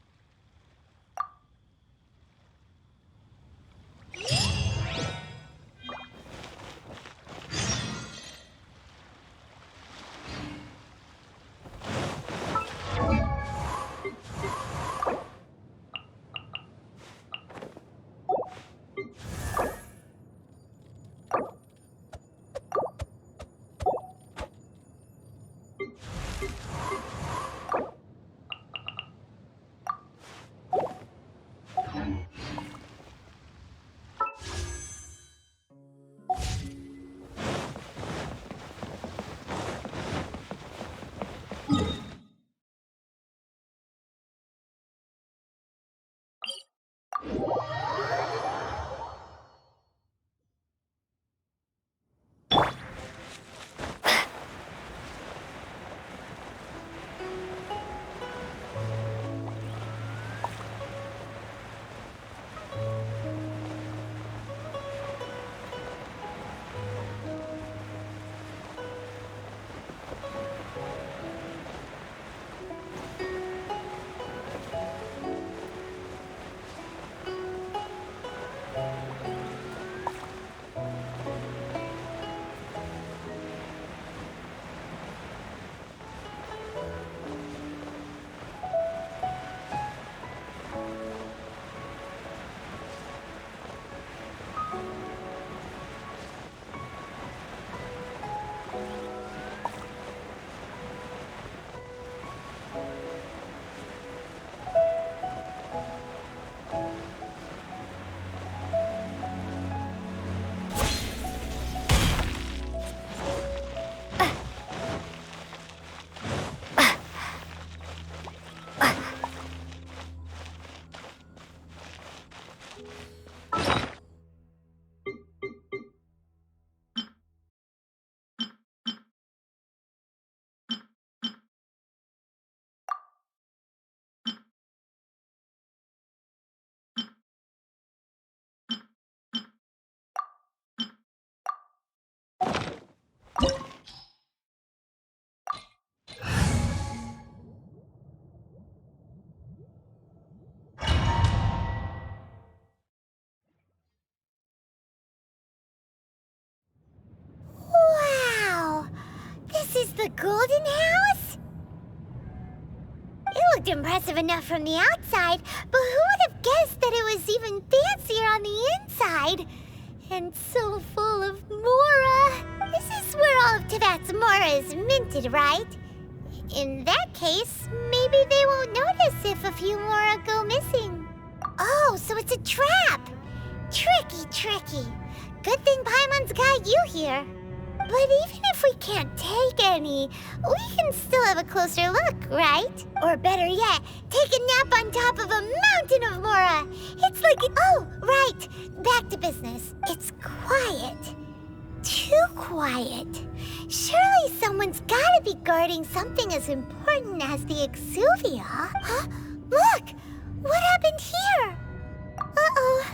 golden house? It looked impressive enough from the outside, but who would have guessed that it was even fancier on the inside? And so full of Mora. This is where all of Teyvat's Mora is minted, right? In that case, maybe they won't notice if a few Mora go missing. Oh, so it's a trap! Tricky, tricky. Good thing Paimon's got you here. But even if we can't take any, we can still have a closer look, right? Or better yet, take a nap on top of a mountain of Mora. It's like, oh, right, back to business. It's quiet. Too quiet. Surely someone's gotta be guarding something as important as the Exuvia. Huh? Look! What happened here? Uh-oh.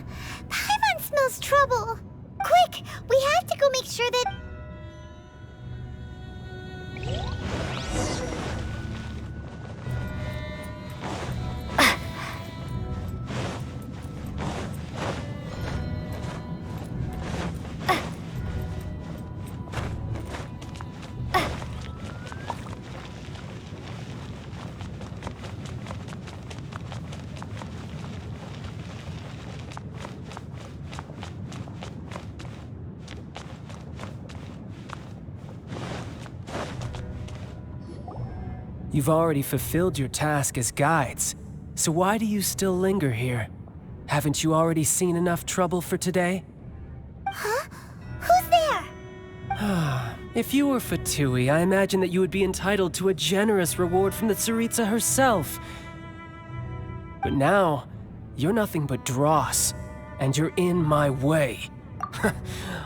Paimon smells trouble. Quick! We have to go make sure that... You've already fulfilled your task as guides, so why do you still linger here? Haven't you already seen enough trouble for today? Huh? Who's there? If you were Fatui, I imagine that you would be entitled to a generous reward from the Tsaritsa herself. But now, you're nothing but dross, and you're in my way.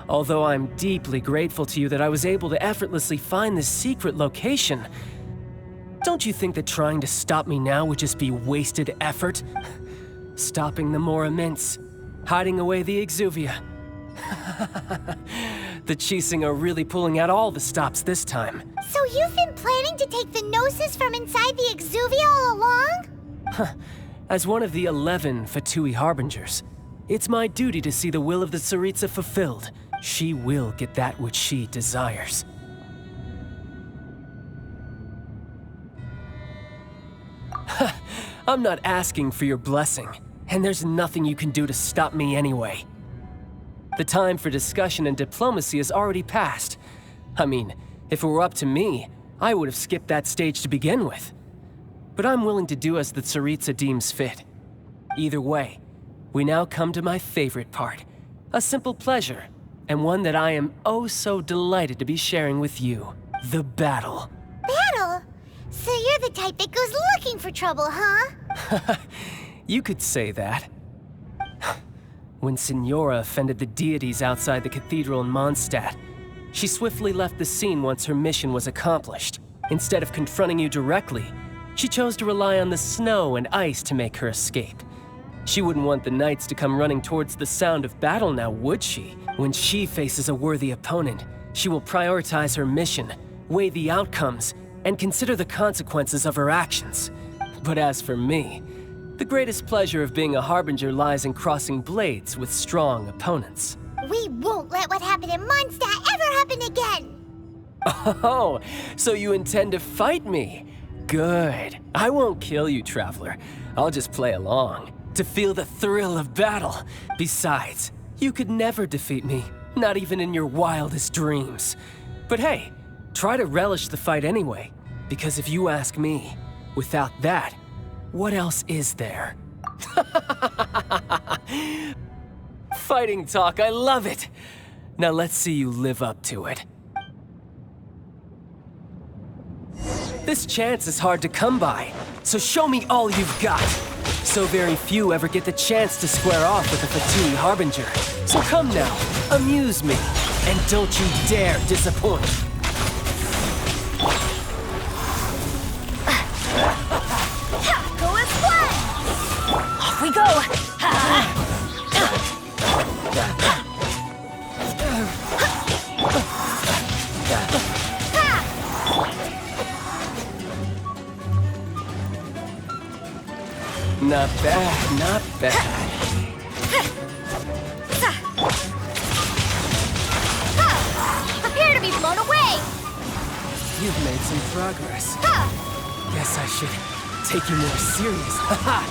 Although I'm deeply grateful to you that I was able to effortlessly find this secret location, don't you think that trying to stop me now would just be wasted effort? Stopping the Mora mints, hiding away the Exuvia. The Chising are really pulling out all the stops this time. So you've been planning to take the Gnosis from inside the Exuvia all along? As one of the 11 Fatui Harbingers, it's my duty to see the will of the Tsaritsa fulfilled. She will get that which she desires. I'm not asking for your blessing, and there's nothing you can do to stop me anyway. The time for discussion and diplomacy has already passed. I mean, if it were up to me, I would have skipped that stage to begin with. But I'm willing to do as the Tsaritsa deems fit. Either way, we now come to my favorite part. A simple pleasure, and one that I am oh so delighted to be sharing with you. The battle. Battle? So you're the type that goes looking for trouble, huh? You could say that. When Signora offended the deities outside the cathedral in Mondstadt, she swiftly left the scene once her mission was accomplished. Instead of confronting you directly, she chose to rely on the snow and ice to make her escape. She wouldn't want the knights to come running towards the sound of battle now, would she? When she faces a worthy opponent, she will prioritize her mission, weigh the outcomes, and consider the consequences of her actions. But as for me, the greatest pleasure of being a Harbinger lies in crossing blades with strong opponents. We won't let what happened in Mondstadt ever happen again! Oh, so you intend to fight me? Good. I won't kill you, Traveler. I'll just play along, to feel the thrill of battle. Besides, you could never defeat me, not even in your wildest dreams. But hey, try to relish the fight anyway, because if you ask me, without that, what else is there? Fighting talk, I love it! Now let's see you live up to it. This chance is hard to come by, so show me all you've got. So very few ever get the chance to square off with a Fatui Harbinger. So come now, amuse me, and don't you dare disappoint. Go as planned! Off we go! Not bad, not bad. Prepare to be blown away! You've made some progress. Guess I should take you more serious. Haha!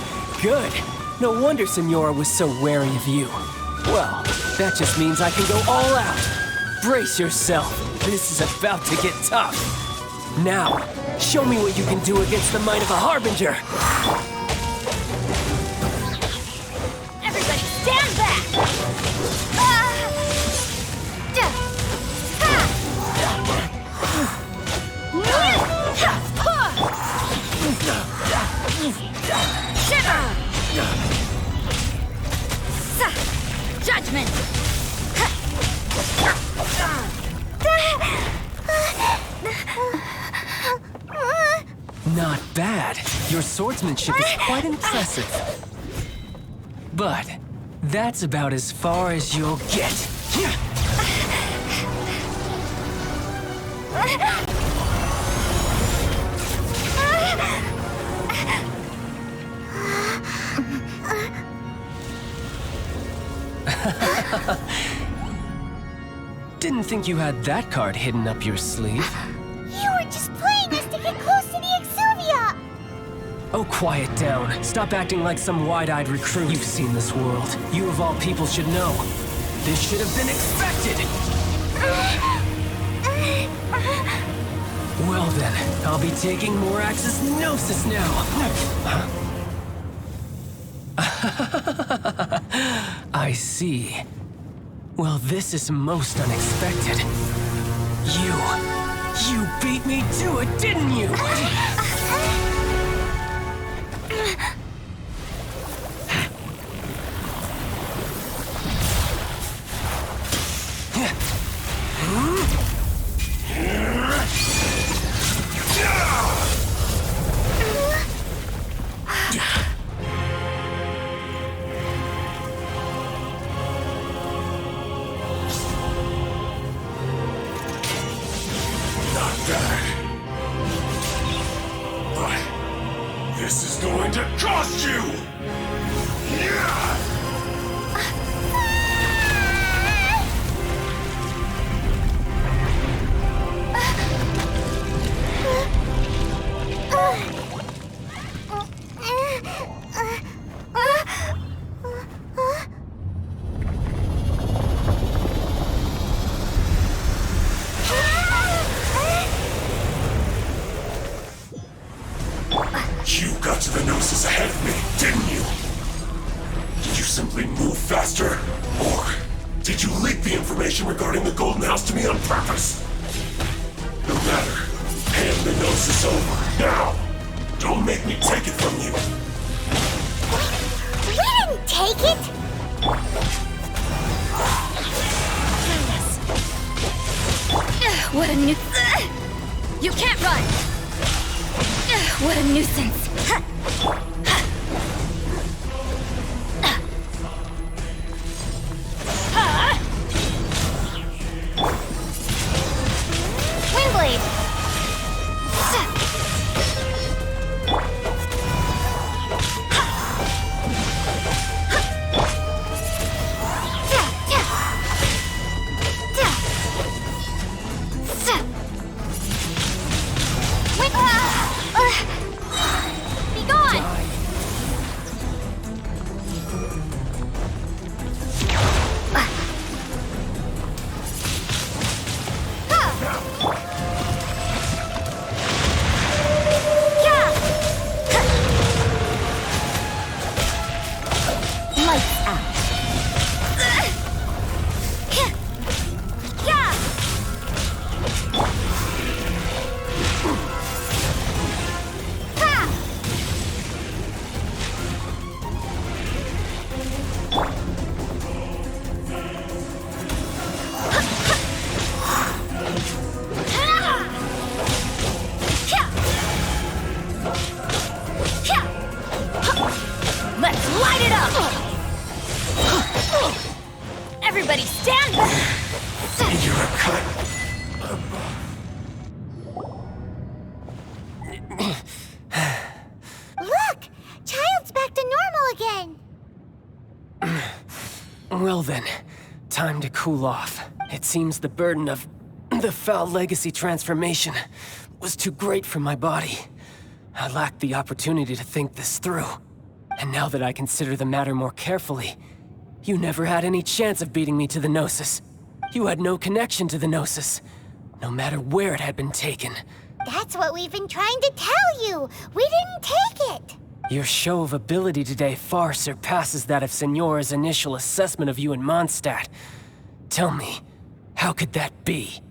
Good! No wonder Senora was so wary of you. Well, that just means I can go all out. Brace yourself. This is about to get tough. Now, show me what you can do against the might of a Harbinger. Everybody stand back! Judgment! Not bad. Your swordsmanship is quite impressive. But that's about as far as you'll get. Didn't think you had that card hidden up your sleeve. You were just playing us to get close to the Exuvia! Oh, quiet down. Stop acting like some wide-eyed recruit. You've seen this world. You of all people should know. This should have been expected! Well then, I'll be taking more Axis Gnosis now. I see. Well, this is most unexpected. You beat me to it, didn't you? This is going to cost you! You got to the Gnosis ahead of me, didn't you? Did you simply move faster? Or did you leak the information regarding the Golden House to me on purpose? No matter. Hand the Gnosis over, now! Don't make me take it from you! We didn't take it! What a you can't run! What a nuisance! Windblade! Be gone! Lights out. Let's light it up! Everybody stand back! You're a cut. Look! Child's back to normal again! Well then, time to cool off. It seems the burden of the foul legacy transformation was too great for my body. I lacked the opportunity to think this through. And now that I consider the matter more carefully, you never had any chance of beating me to the Gnosis. You had no connection to the Gnosis, no matter where it had been taken. That's what we've been trying to tell you. We didn't take it. Your show of ability today far surpasses that of Signora's initial assessment of you in Mondstadt. Tell me, how could that be?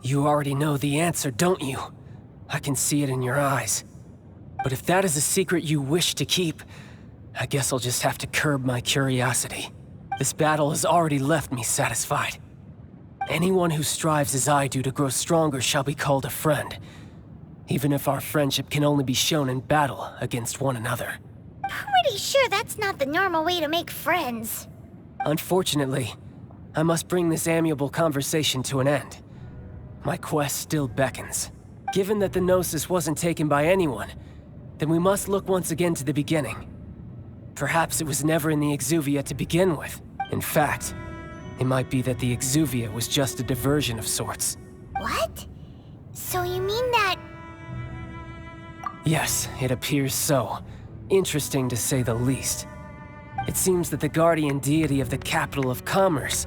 You already know the answer, don't you? I can see it in your eyes. But if that is a secret you wish to keep, I guess I'll just have to curb my curiosity. This battle has already left me satisfied. Anyone who strives as I do to grow stronger shall be called a friend, even if our friendship can only be shown in battle against one another. Pretty sure that's not the normal way to make friends. Unfortunately, I must bring this amiable conversation to an end. My quest still beckons. Given that the Gnosis wasn't taken by anyone, then we must look once again to the beginning. Perhaps it was never in the Exuvia to begin with. In fact, it might be that the Exuvia was just a diversion of sorts. What? So you mean that... Yes, it appears so. Interesting to say the least. It seems that the guardian deity of the capital of commerce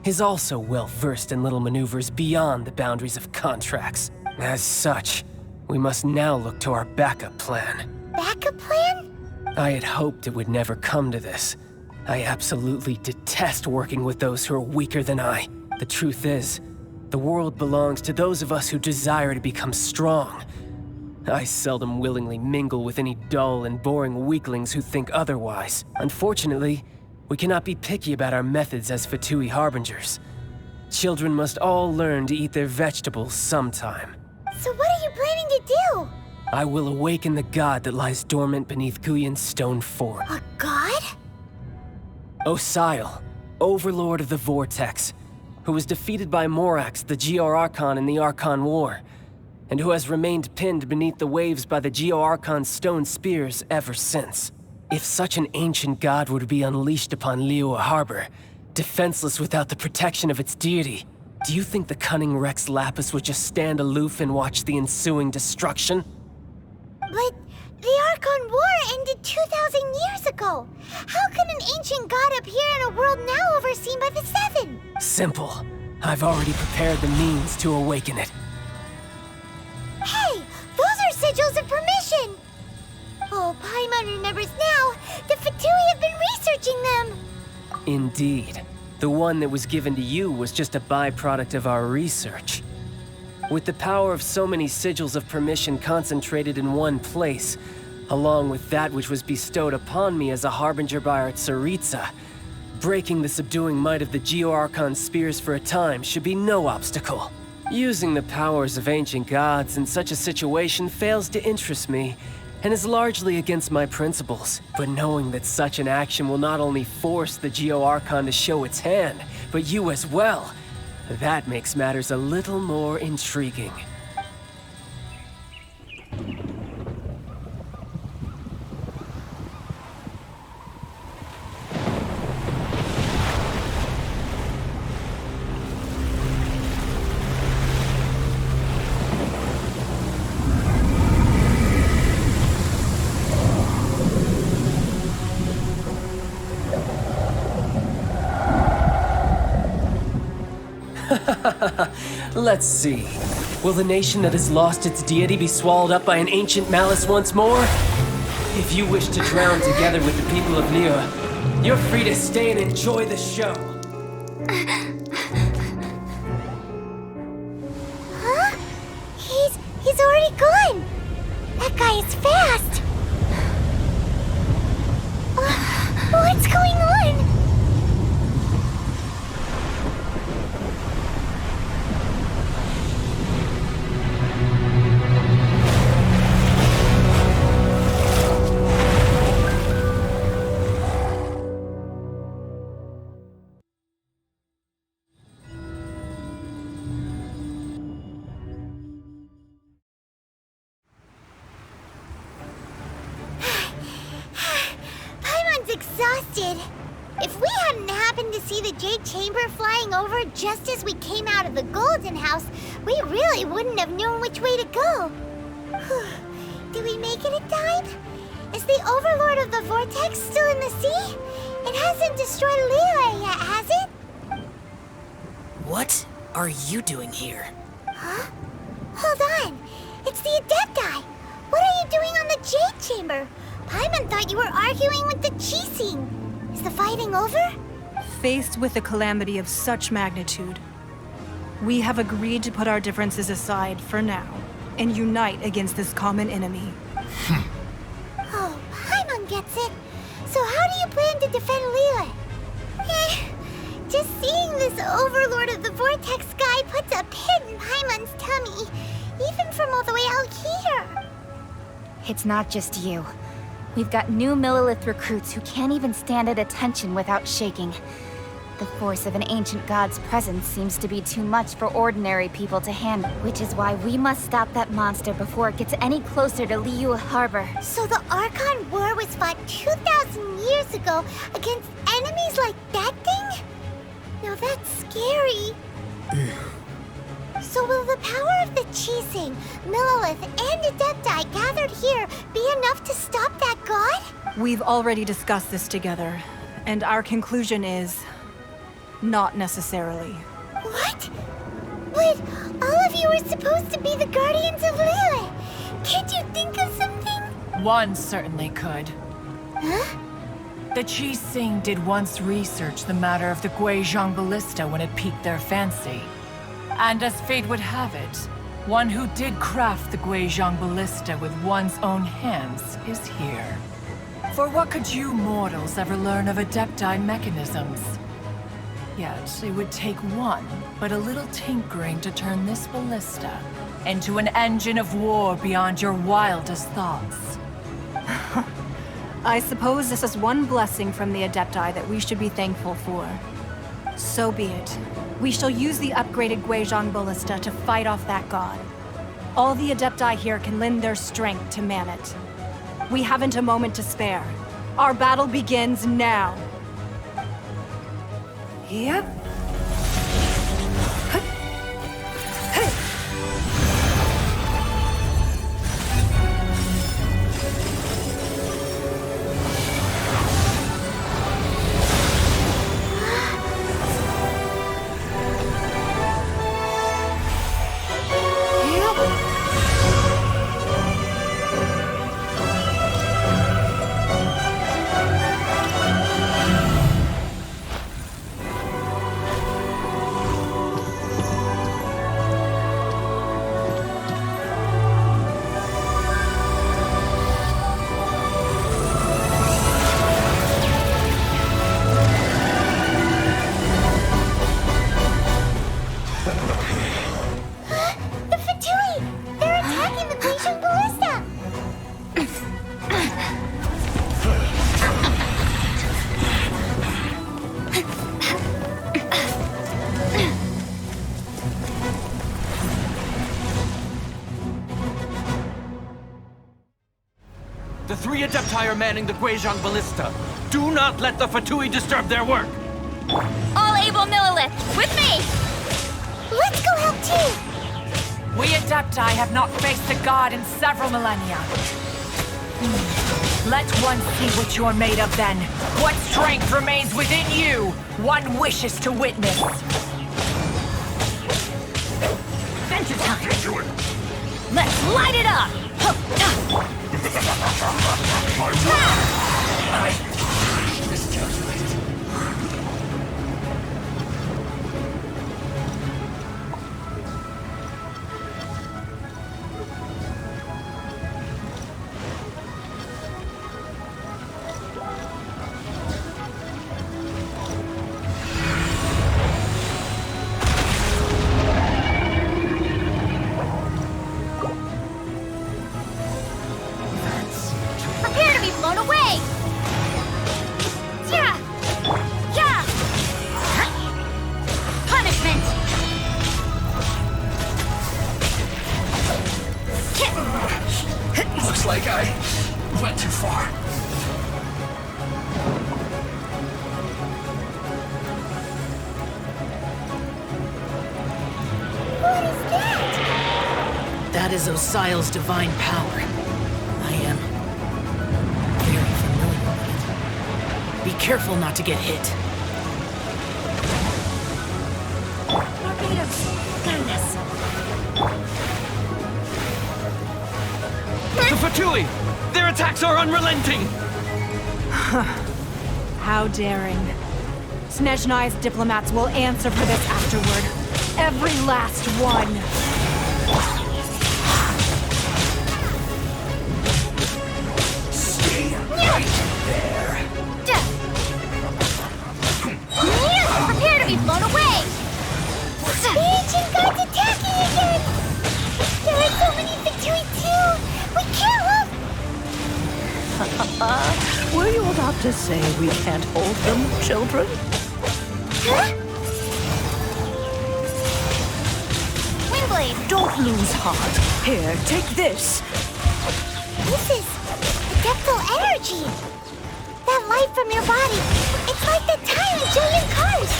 is also well versed in little maneuvers beyond the boundaries of contracts. As such, we must now look to our backup plan. Backup plan? I had hoped it would never come to this. I absolutely detest working with those who are weaker than I. The truth is, the world belongs to those of us who desire to become strong. I seldom willingly mingle with any dull and boring weaklings who think otherwise. Unfortunately, we cannot be picky about our methods as Fatui Harbingers. Children must all learn to eat their vegetables sometime. So what are you planning to do? I will awaken the god that lies dormant beneath Guyan's stone form. A god? Osial, overlord of the Vortex, who was defeated by Morax, the Geo-Archon in the Archon War, and who has remained pinned beneath the waves by the Geo-Archon's stone spears ever since. If such an ancient god were to be unleashed upon Liyue Harbor, defenseless without the protection of its deity, do you think the cunning Rex Lapis would just stand aloof and watch the ensuing destruction? But the Archon War ended 2,000 years ago. How could an ancient god appear in a world now overseen by the Seven? Simple. I've already prepared the means to awaken it. Hey, those are sigils of permission! Oh, Paimon remembers now. The Fatui have been researching them. Indeed. The one that was given to you was just a byproduct of our research. With the power of so many sigils of permission concentrated in one place, along with that which was bestowed upon me as a harbinger by our Tsaritsa, breaking the subduing might of the Geo-Archon spears for a time should be no obstacle. Using the powers of ancient gods in such a situation fails to interest me, and is largely against my principles. But knowing that such an action will not only force the Geo-Archon to show its hand, but you as well, that makes matters a little more intriguing. Let's see. Will the nation that has lost its deity be swallowed up by an ancient malice once more? If you wish to drown together with the people of Liyue, you're free to stay and enjoy the show. Huh? He's already gone. That guy is fast. What's going on? Exhausted. If we hadn't happened to see the Jade Chamber flying over just as we came out of the Golden House, we really wouldn't have known which way to go. Did we make it in time? Is the Overlord of the Vortex still in the sea? It hasn't destroyed Liyue yet, has it? What are you doing here? Huh? Hold on. It's the Adepti. What are you doing on the Jade Chamber? Paimon thought you were arguing with the Chising. Is the fighting over? Faced with a calamity of such magnitude, we have agreed to put our differences aside for now and unite against this common enemy. Oh, Paimon gets it. So how do you plan to defend Liyue? Just seeing this Overlord of the Vortex guy puts a pit in Paimon's tummy, even from all the way out here. It's not just you. We've got new Millilith recruits who can't even stand at attention without shaking. The force of an ancient god's presence seems to be too much for ordinary people to handle, which is why we must stop that monster before it gets any closer to Liyue Harbor. So the Archon War was fought 2,000 years ago against enemies like that thing? Now that's scary. So will the power of the Chising, Millilith, and Adepti gathered here be enough to stop that god? We've already discussed this together, and our conclusion is not necessarily. What? But all of you were supposed to be the guardians of Liyue. Can't you think of something? One certainly could. Huh? The Chising did once research the matter of the Guizhong Ballista when it piqued their fancy. And as fate would have it, one who did craft the Guizhong Ballista with one's own hands is here. For what could you mortals ever learn of Adepti mechanisms? Yet, it would take one, but a little tinkering to turn this ballista into an engine of war beyond your wildest thoughts. I suppose this is one blessing from the Adepti that we should be thankful for. So be it. We shall use the upgraded Guizhong Ballista to fight off that god. All the Adepti here can lend their strength to man it. We haven't a moment to spare. Our battle begins now. Yep. The three Adepti are manning the Guizhong Ballista. Do not let the Fatui disturb their work! All able Millilith, with me! Let's go help too! We Adepti have not faced a god in several millennia. Let one see what you're made of then. What strength remains within you, one wishes to witness. Adventure time! Let's light it up! Prepare to be blown away! That is Osial's divine power. I am very familiar with it. Be careful not to get hit. Barbados, guide us. The Fatui! Their attacks are unrelenting! How daring. Snezhnai's diplomats will answer for this afterward. Every last one. Stay right there. Prepare to be blown away! The ancient god's attacking again! There are so many Fatui too! We can't look! Were you about to say we can't hold them, children? Huh? Windblade! Don't lose heart. Here, take this. This is adeptal energy! That light from your body, it's like the tiny giant cars!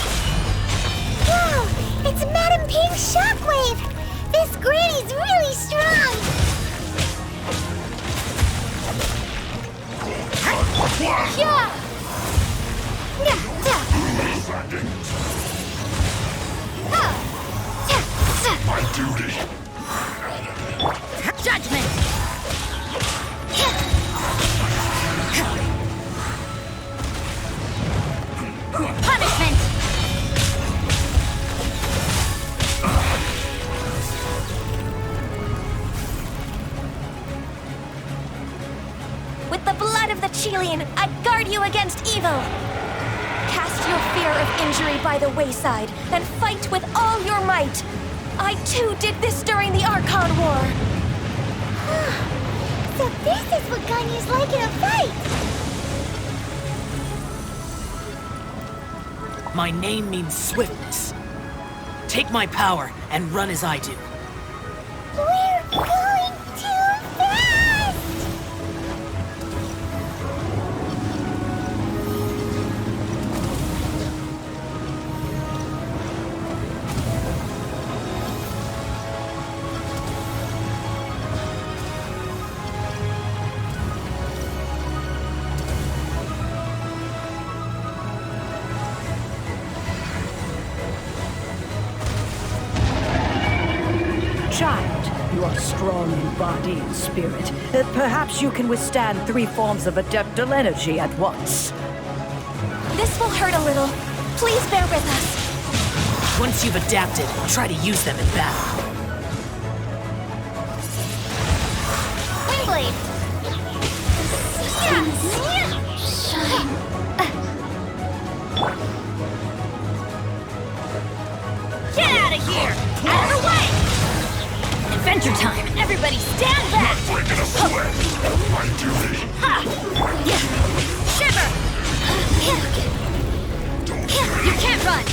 Wow, it's Madame Ping's shockwave! This granny's really strong! Yeah! My duty. Judgment! Punishment! With the blood of the Chilean, I guard you against evil. Cast your fear of injury by the wayside and fight with all your might. I too did this during the Archon War. So this is what Ganyu's like in a fight! My name means swiftness. Take my power and run as I do. We're going too fast! Child, you are strong in body and spirit. Perhaps you can withstand 3 forms of adeptal energy at once. This will hurt a little. Please bear with us. Once you've adapted, try to use them in battle. Windblade! Get out of here! Out of the way! Adventure time! Everybody stand back! Not breaking a sweat. My duty. Ha! Yeah. Shiver! You can't run!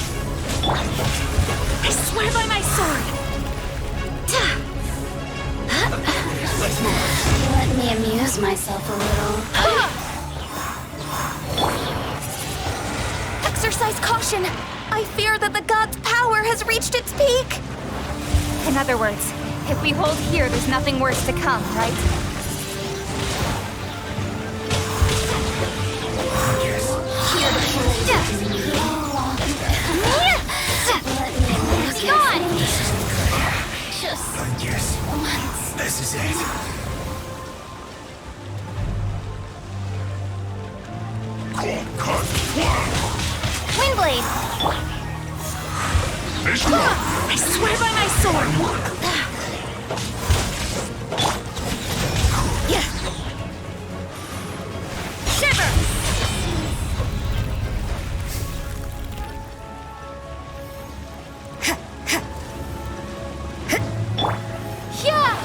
I swear by my sword! Let me amuse myself a little. Exercise caution. I fear that the god's power has reached its peak. In other words, if we hold here, there's nothing worse to come, right? Gone! Just Yes. once. This is it. Cut. Windblade! This one. I swear by my sword! Yeah. Shiver! Yeah!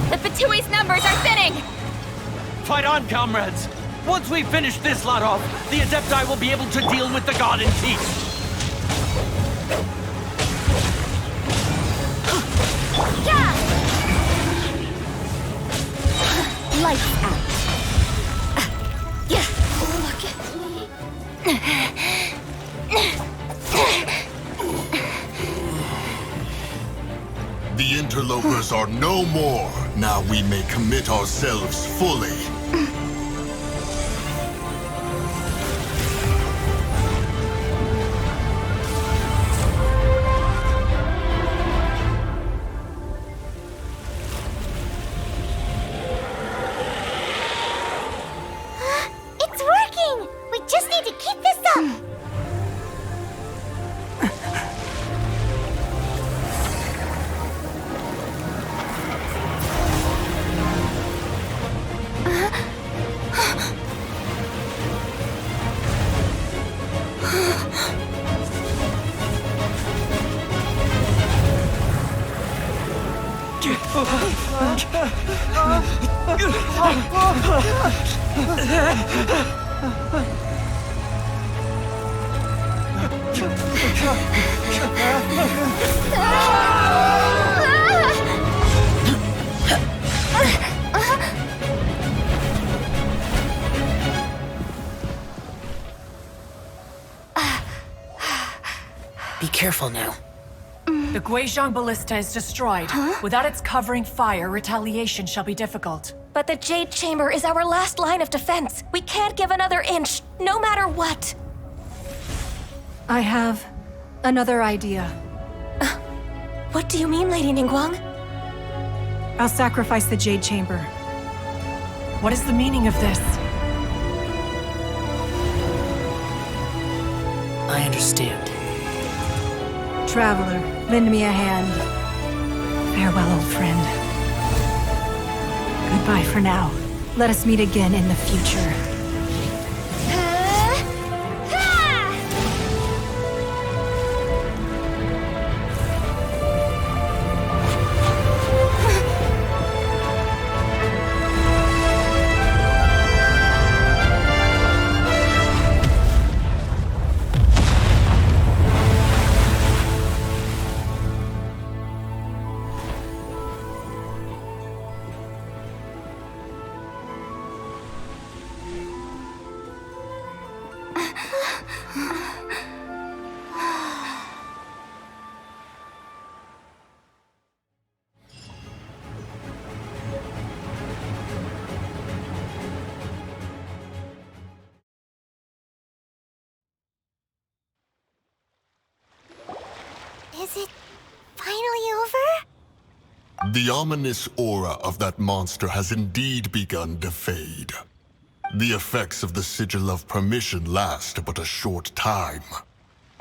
The Fatui's numbers are thinning! Fight on, comrades! Once we finish this lot off, the Adepti will be able to deal with the god in peace. Yeah! Lights out. Look at me. The interlopers are no more. Now we may commit ourselves fully. It's working! We just need to keep this up! Be careful now. The Guizhong Ballista is destroyed. Without its covering fire, retaliation shall be difficult. But the Jade Chamber is our last line of defense. We can't give another inch, no matter what. I have another idea. What do you mean, Lady Ningguang? I'll sacrifice the Jade Chamber. What is the meaning of this? I understand. Traveler, lend me a hand. Farewell, old friend. Goodbye for now. Let us meet again in the future. Is it finally over? The ominous aura of that monster has indeed begun to fade. The effects of the Sigil of Permission last but a short time.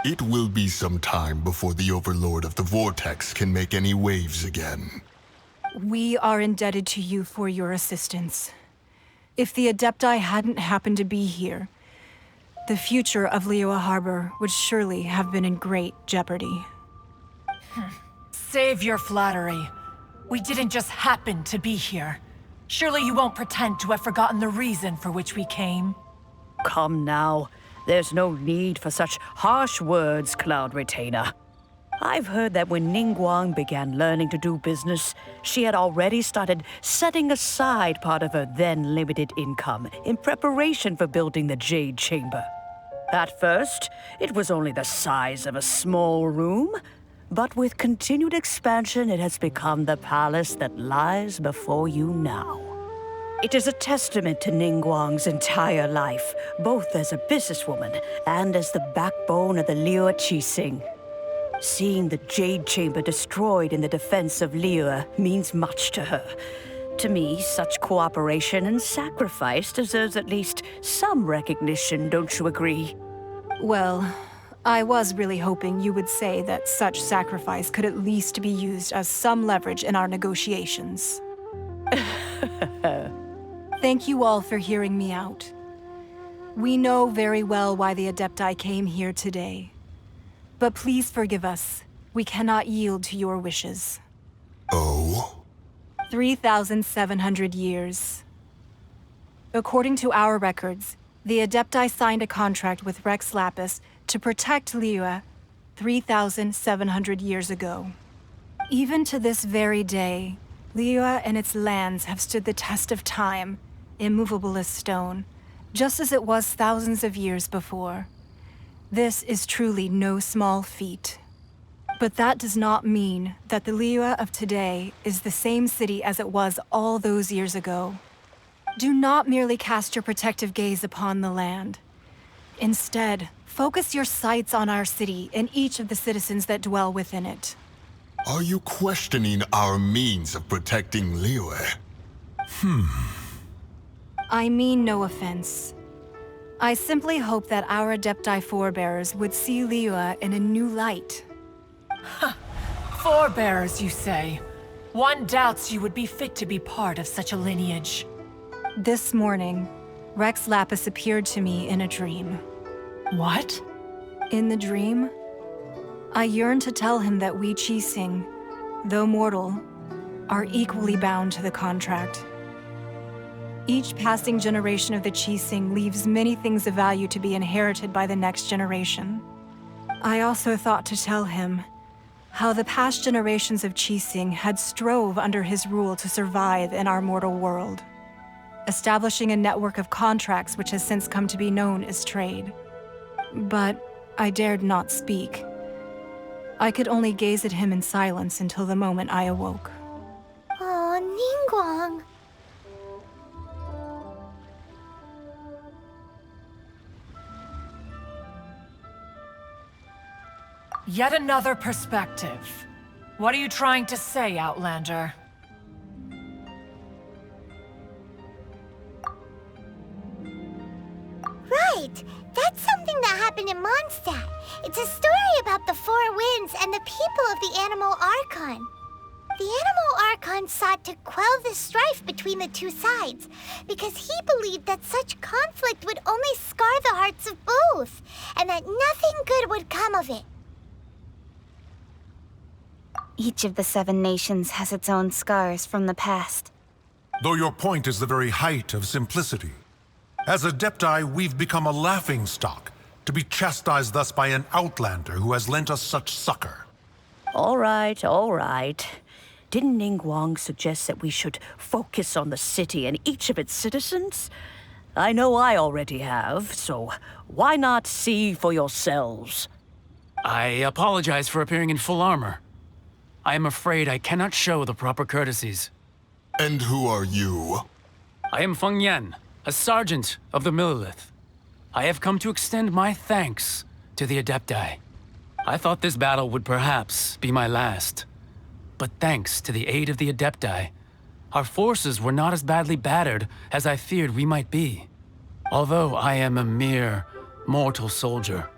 It will be some time before the Overlord of the Vortex can make any waves again. We are indebted to you for your assistance. If the Adepti hadn't happened to be here, the future of Liyue Harbor would surely have been in great jeopardy. Save your flattery. We didn't just happen to be here. Surely you won't pretend to have forgotten the reason for which we came. Come now. There's no need for such harsh words, Cloud Retainer. I've heard that when Ningguang began learning to do business, she had already started setting aside part of her then limited income in preparation for building the Jade Chamber. At first, it was only the size of a small room, but with continued expansion, it has become the palace that lies before you now. It is a testament to Ningguang's entire life, both as a businesswoman and as the backbone of the Liyue Qixing. Seeing the Jade Chamber destroyed in the defense of Liyue means much to her. To me, such cooperation and sacrifice deserves at least some recognition, don't you agree? Well, I was really hoping you would say that such sacrifice could at least be used as some leverage in our negotiations. Thank you all for hearing me out. We know very well why the Adepti came here today. But please forgive us. We cannot yield to your wishes. Oh? 3,700 years. According to our records, the Adepti signed a contract with Rex Lapis to protect Liyue 3,700 years ago. Even to this very day, Liyue and its lands have stood the test of time, immovable as stone, just as it was thousands of years before. This is truly no small feat. But that does not mean that the Liyue of today is the same city as it was all those years ago. Do not merely cast your protective gaze upon the land. Instead, focus your sights on our city and each of the citizens that dwell within it. Are you questioning our means of protecting Liyue? I mean no offense. I simply hope that our Adepti forebears would see Liyue in a new light. Forebearers, you say? One doubts you would be fit to be part of such a lineage. This morning, Rex Lapis appeared to me in a dream. What? In the dream, I yearned to tell him that we Qixing, though mortal, are equally bound to the contract. Each passing generation of the Qixing leaves many things of value to be inherited by the next generation. I also thought to tell him how the past generations of Qixing had strove under his rule to survive in our mortal world, establishing a network of contracts which has since come to be known as trade. But I dared not speak. I could only gaze at him in silence until the moment I awoke. Oh, Ningguang. Yet another perspective. What are you trying to say, Outlander? Right! That's something that happened in Mondstadt. It's a story about the Four Winds and the people of the Animal Archon. The Animal Archon sought to quell the strife between the two sides because he believed that such conflict would only scar the hearts of both, and that nothing good would come of it. Each of the 7 nations has its own scars from the past. Though your point is the very height of simplicity. As Adepti, we've become a laughingstock, to be chastised thus by an outlander who has lent us such succor. All right, all right. Didn't Ningguang suggest that we should focus on the city and each of its citizens? I know I already have, so why not see for yourselves? I apologize for appearing in full armor. I am afraid I cannot show the proper courtesies. And who are you? I am Feng Yan, a sergeant of the Millelith. I have come to extend my thanks to the Adepti. I thought this battle would perhaps be my last. But thanks to the aid of the Adepti, our forces were not as badly battered as I feared we might be. Although I am a mere mortal soldier,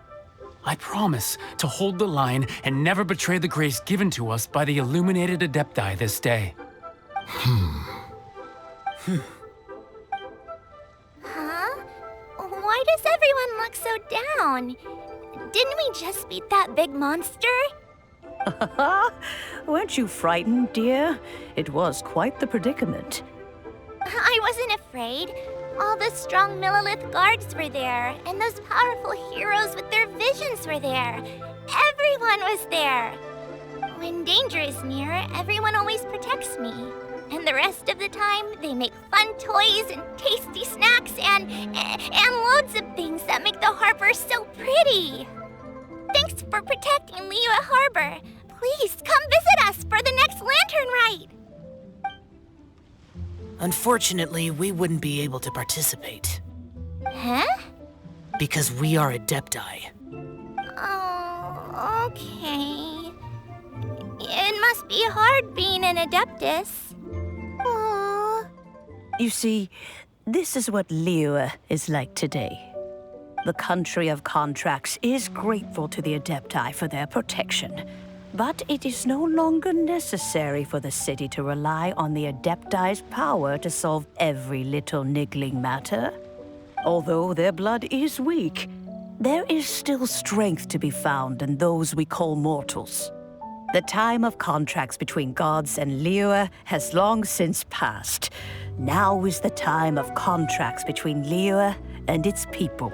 I promise to hold the line and never betray the grace given to us by the illuminated Adepti this day. Huh? Why does everyone look so down? Didn't we just beat that big monster? Weren't you frightened, dear? It was quite the predicament. I wasn't afraid. All the strong Millelith guards were there, and those powerful heroes with their visions were there. Everyone was there. When danger is near, everyone always protects me. And the rest of the time, they make fun toys and tasty snacks and loads of things that make the harbor so pretty. Thanks for protecting Liyue Harbor. Please come visit us for the next lantern rite. Unfortunately, we wouldn't be able to participate. Huh? Because we are Adepti. Oh, okay. It must be hard being an Adeptus. Aww. You see, this is what Liyue is like today. The country of contracts is grateful to the Adepti for their protection. But it is no longer necessary for the city to rely on the Adepti's power to solve every little niggling matter. Although their blood is weak, there is still strength to be found in those we call mortals. The time of contracts between gods and Liyue has long since passed. Now is the time of contracts between Liyue and its people.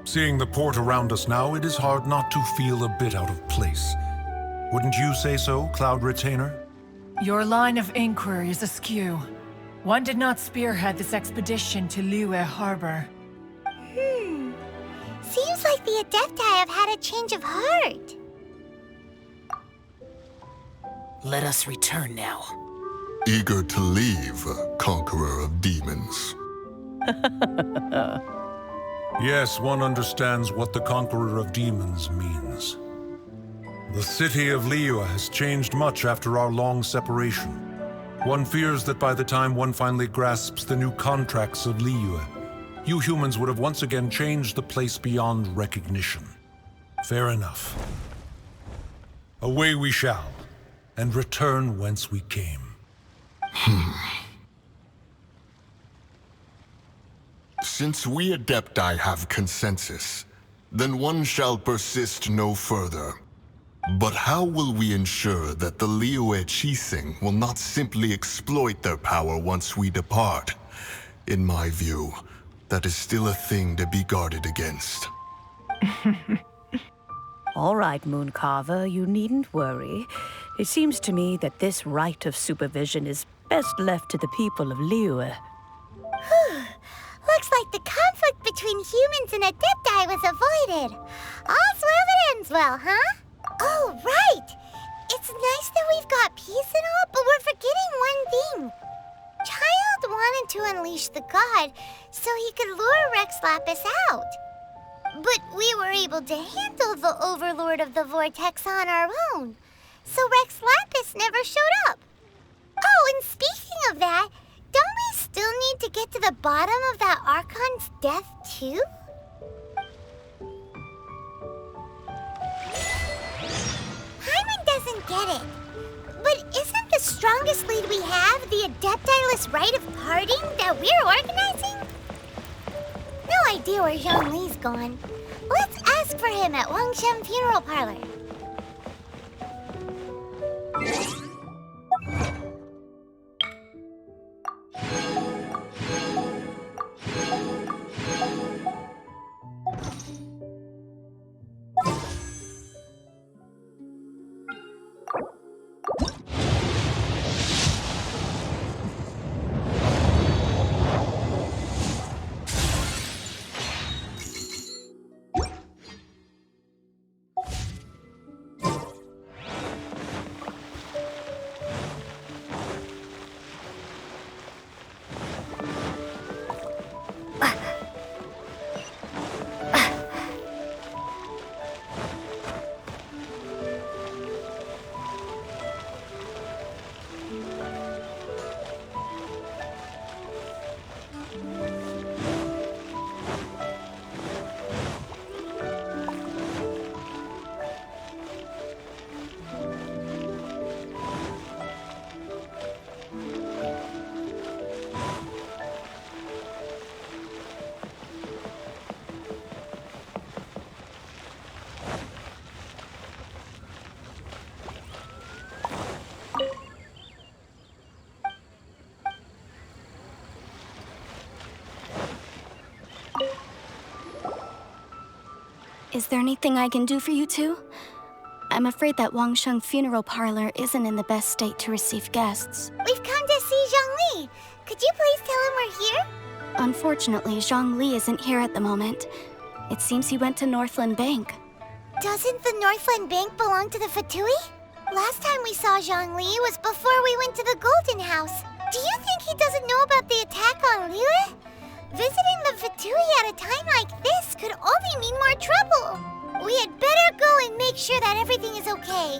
Seeing the port around us now, it is hard not to feel a bit out of place. Wouldn't you say so, Cloud Retainer? Your line of inquiry is askew. One did not spearhead this expedition to Liyue Harbor. Seems like the Adepti have had a change of heart. Let us return now. Eager to leave, Conqueror of Demons. Yes, one understands what the Conqueror of Demons means. The city of Liyue has changed much after our long separation. One fears that by the time one finally grasps the new contracts of Liyue, you humans would have once again changed the place beyond recognition. Fair enough. Away we shall, and return whence we came. Since we Adepti have consensus, then one shall persist no further. But how will we ensure that the Liyue Chising will not simply exploit their power once we depart? In my view, that is still a thing to be guarded against. All right, Mooncarver, you needn't worry. It seems to me that this right of supervision is best left to the people of Liyue. Looks like the conflict between humans and Adepti was avoided. All's well that ends well, huh? Oh, right! It's nice that we've got peace and all, but we're forgetting one thing. Child wanted to unleash the god so he could lure Rex Lapis out. But we were able to handle the Overlord of the Vortex on our own, so Rex Lapis never showed up. Oh, and speaking of that, don't we still need to get to the bottom of that Archon's death, too? Paimon doesn't get it. But isn't the strongest lead we have the Adepti-less rite of parting that we're organizing? No idea where Zhongli's gone. Let's ask for him at Wangshen Funeral Parlor. Is there anything I can do for you two? I'm afraid that Wangshen Funeral Parlor isn't in the best state to receive guests. We've come to see Zhongli. Could you please tell him we're here? Unfortunately, Zhongli isn't here at the moment. It seems he went to Northland Bank. Doesn't the Northland Bank belong to the Fatui? Last time we saw Zhongli was before we went to the Golden House. Do you think he doesn't know about the attack on Liyue? Visiting the Fatui at a time like this could only mean more trouble. We had better go and make sure that everything is okay.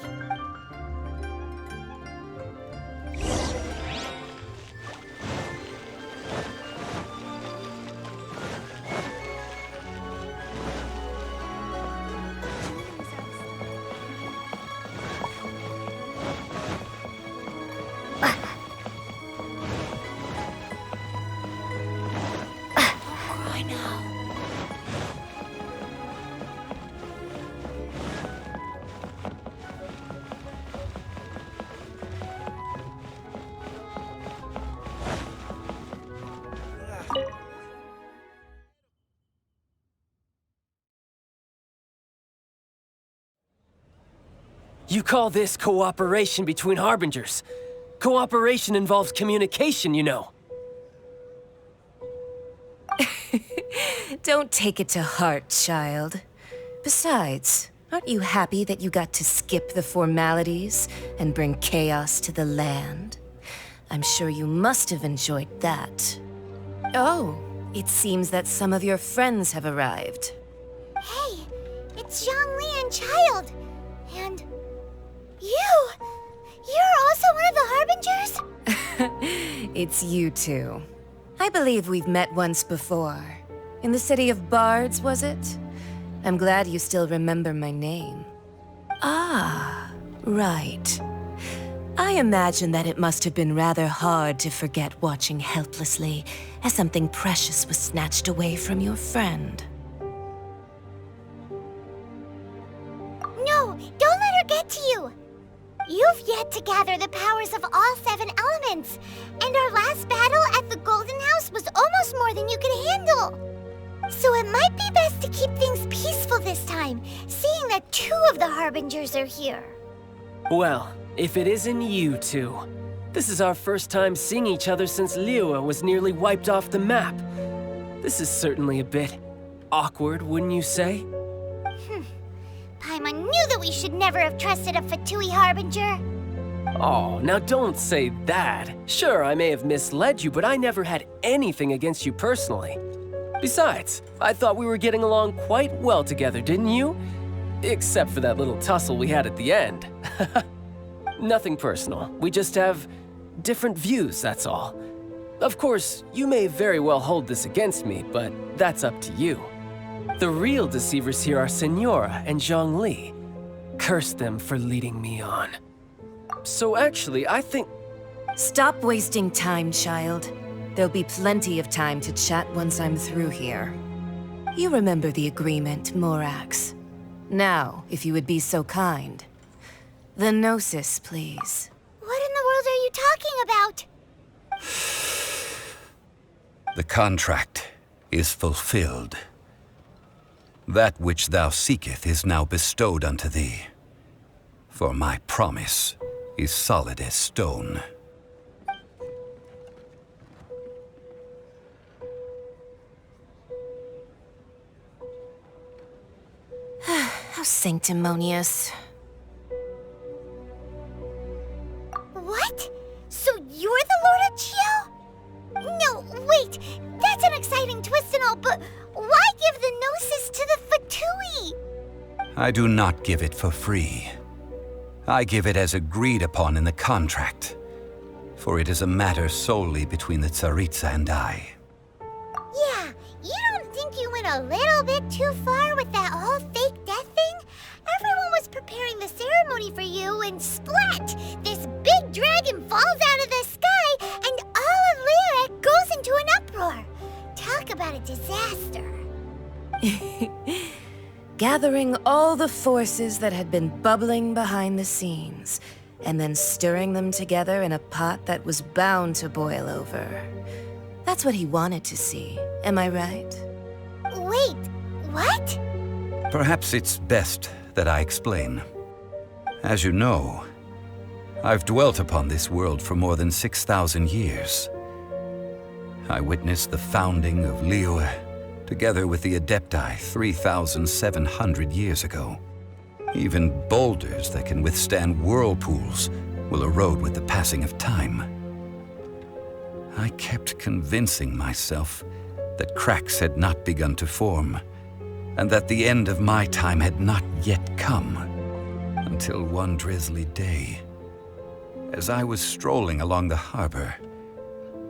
You call this cooperation between Harbingers? Cooperation involves communication, you know. Don't take it to heart, child. Besides, aren't you happy that you got to skip the formalities and bring chaos to the land? I'm sure you must have enjoyed that. Oh, it seems that some of your friends have arrived. Hey, it's Zhongli and Child. And you! You're also one of the Harbingers? It's you two. I believe we've met once before. In the City of Bards, was it? I'm glad you still remember my name. Ah, right. I imagine that it must have been rather hard to forget watching helplessly as something precious was snatched away from your friend. No, don't let her get to you! You've yet to gather the powers of all 7 elements, and our last battle at the Golden House was almost more than you could handle. So it might be best to keep things peaceful this time, seeing that 2 of the Harbingers are here. Well, if it isn't you two. This is our first time seeing each other since Liyue was nearly wiped off the map. This is certainly a bit awkward, wouldn't you say? Paimon knew that we should never have trusted a Fatui Harbinger. Oh, now don't say that. Sure, I may have misled you, but I never had anything against you personally. Besides, I thought we were getting along quite well together, didn't you? Except for that little tussle we had at the end. Nothing personal. We just have different views, that's all. Of course, you may very well hold this against me, but that's up to you. The real deceivers here are Senora and Zhongli. Curse them for leading me on. So actually, I think... Stop wasting time, child. There'll be plenty of time to chat once I'm through here. You remember the agreement, Morax. Now, if you would be so kind. The Gnosis, please. What in the world are you talking about? The contract is fulfilled. That which thou seeketh is now bestowed unto thee. For my promise is solid as stone. How sanctimonious. What? So you're the Lord of Chio? No, wait. That's an exciting twist and all, but why give the Gnosis to the Fatui? I do not give it for free. I give it as agreed upon in the contract, for it is a matter solely between the Tsaritsa and I. Yeah, you don't think you went a little bit too far with that whole fake death thing? Everyone was preparing the ceremony for you, and splat! This big dragon falls out of the sky, and all of Liyue goes into an uproar. Talk about a disaster. Gathering all the forces that had been bubbling behind the scenes, and then stirring them together in a pot that was bound to boil over. That's what he wanted to see, am I right? Wait, what? Perhaps it's best that I explain. As you know, I've dwelt upon this world for more than 6,000 years. I witnessed the founding of Liyue, together with the Adepti 3,700 years ago. Even boulders that can withstand whirlpools will erode with the passing of time. I kept convincing myself that cracks had not begun to form, and that the end of my time had not yet come, until one drizzly day, as I was strolling along the harbor,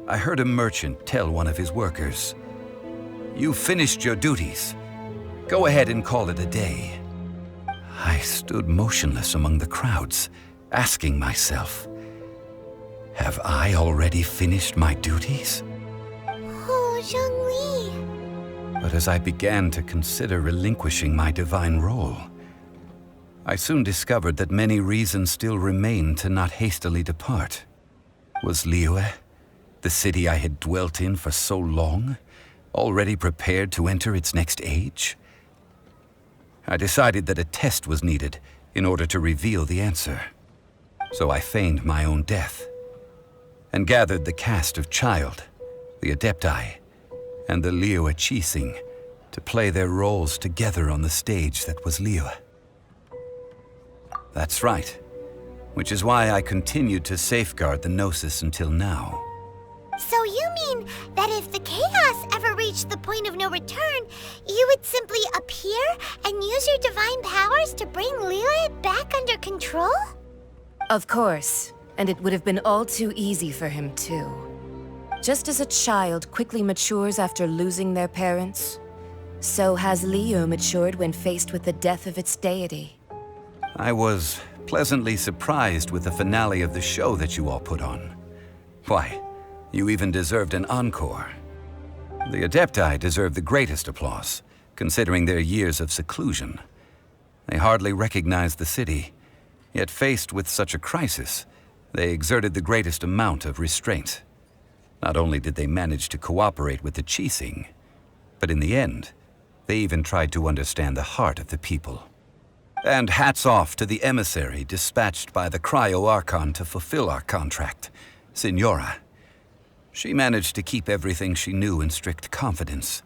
I heard a merchant tell one of his workers, "You've finished your duties. Go ahead and call it a day." I stood motionless among the crowds, asking myself, have I already finished my duties? Oh, Zhongli. But as I began to consider relinquishing my divine role, I soon discovered that many reasons still remained to not hastily depart. Was Liyue, the city I had dwelt in for so long, already prepared to enter its next age? I decided that a test was needed in order to reveal the answer. So I feigned my own death and gathered the cast of Child, the Adepti, and the Liyue Qixing to play their roles together on the stage that was Liyue. That's right, which is why I continued to safeguard the Gnosis until now. So you mean that if the chaos ever reached the point of no return, you would simply appear and use your divine powers to bring Liyue back under control? Of course, and it would have been all too easy for him too. Just as a child quickly matures after losing their parents, so has Liyue matured when faced with the death of its deity. I was pleasantly surprised with the finale of the show that you all put on. Why, you even deserved an encore. The Adepti deserve the greatest applause, considering their years of seclusion. They hardly recognized the city, yet faced with such a crisis, they exerted the greatest amount of restraint. Not only did they manage to cooperate with the Qixing, but in the end, they even tried to understand the heart of the people. And hats off to the emissary dispatched by the Cryo-Archon to fulfill our contract, Signora. She managed to keep everything she knew in strict confidence,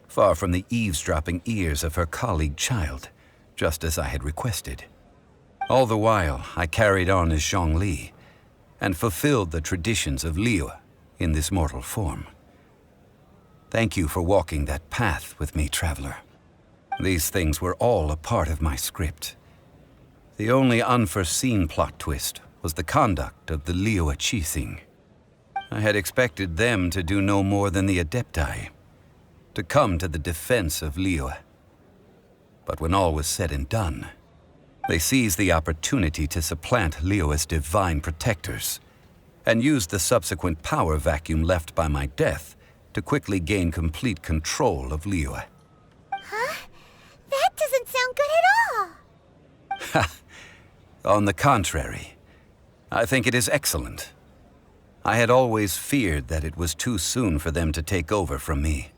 far from the eavesdropping ears of her colleague Child, just as I had requested. All the while, I carried on as Zhongli, and fulfilled the traditions of Liyue in this mortal form. Thank you for walking that path with me, Traveler. These things were all a part of my script. The only unforeseen plot twist was the conduct of the Liyue Qixing. I had expected them to do no more than the Adepti, to come to the defense of Liyue. But when all was said and done, they seized the opportunity to supplant Liyue's divine protectors, and used the subsequent power vacuum left by my death to quickly gain complete control of Liyue. Huh? That doesn't sound good at all. On the contrary, I think it is excellent. I had always feared that it was too soon for them to take over from me.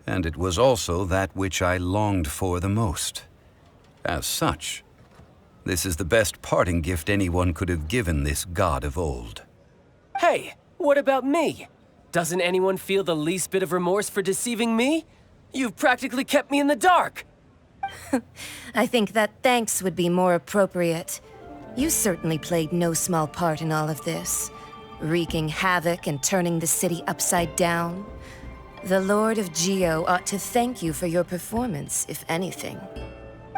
And it was also that which I longed for the most. As such, this is the best parting gift anyone could have given this god of old. Hey, what about me? Doesn't anyone feel the least bit of remorse for deceiving me? You've practically kept me in the dark. I think that thanks would be more appropriate. You certainly played no small part in all of this, wreaking havoc and turning the city upside down. The Lord of Geo ought to thank you for your performance, if anything.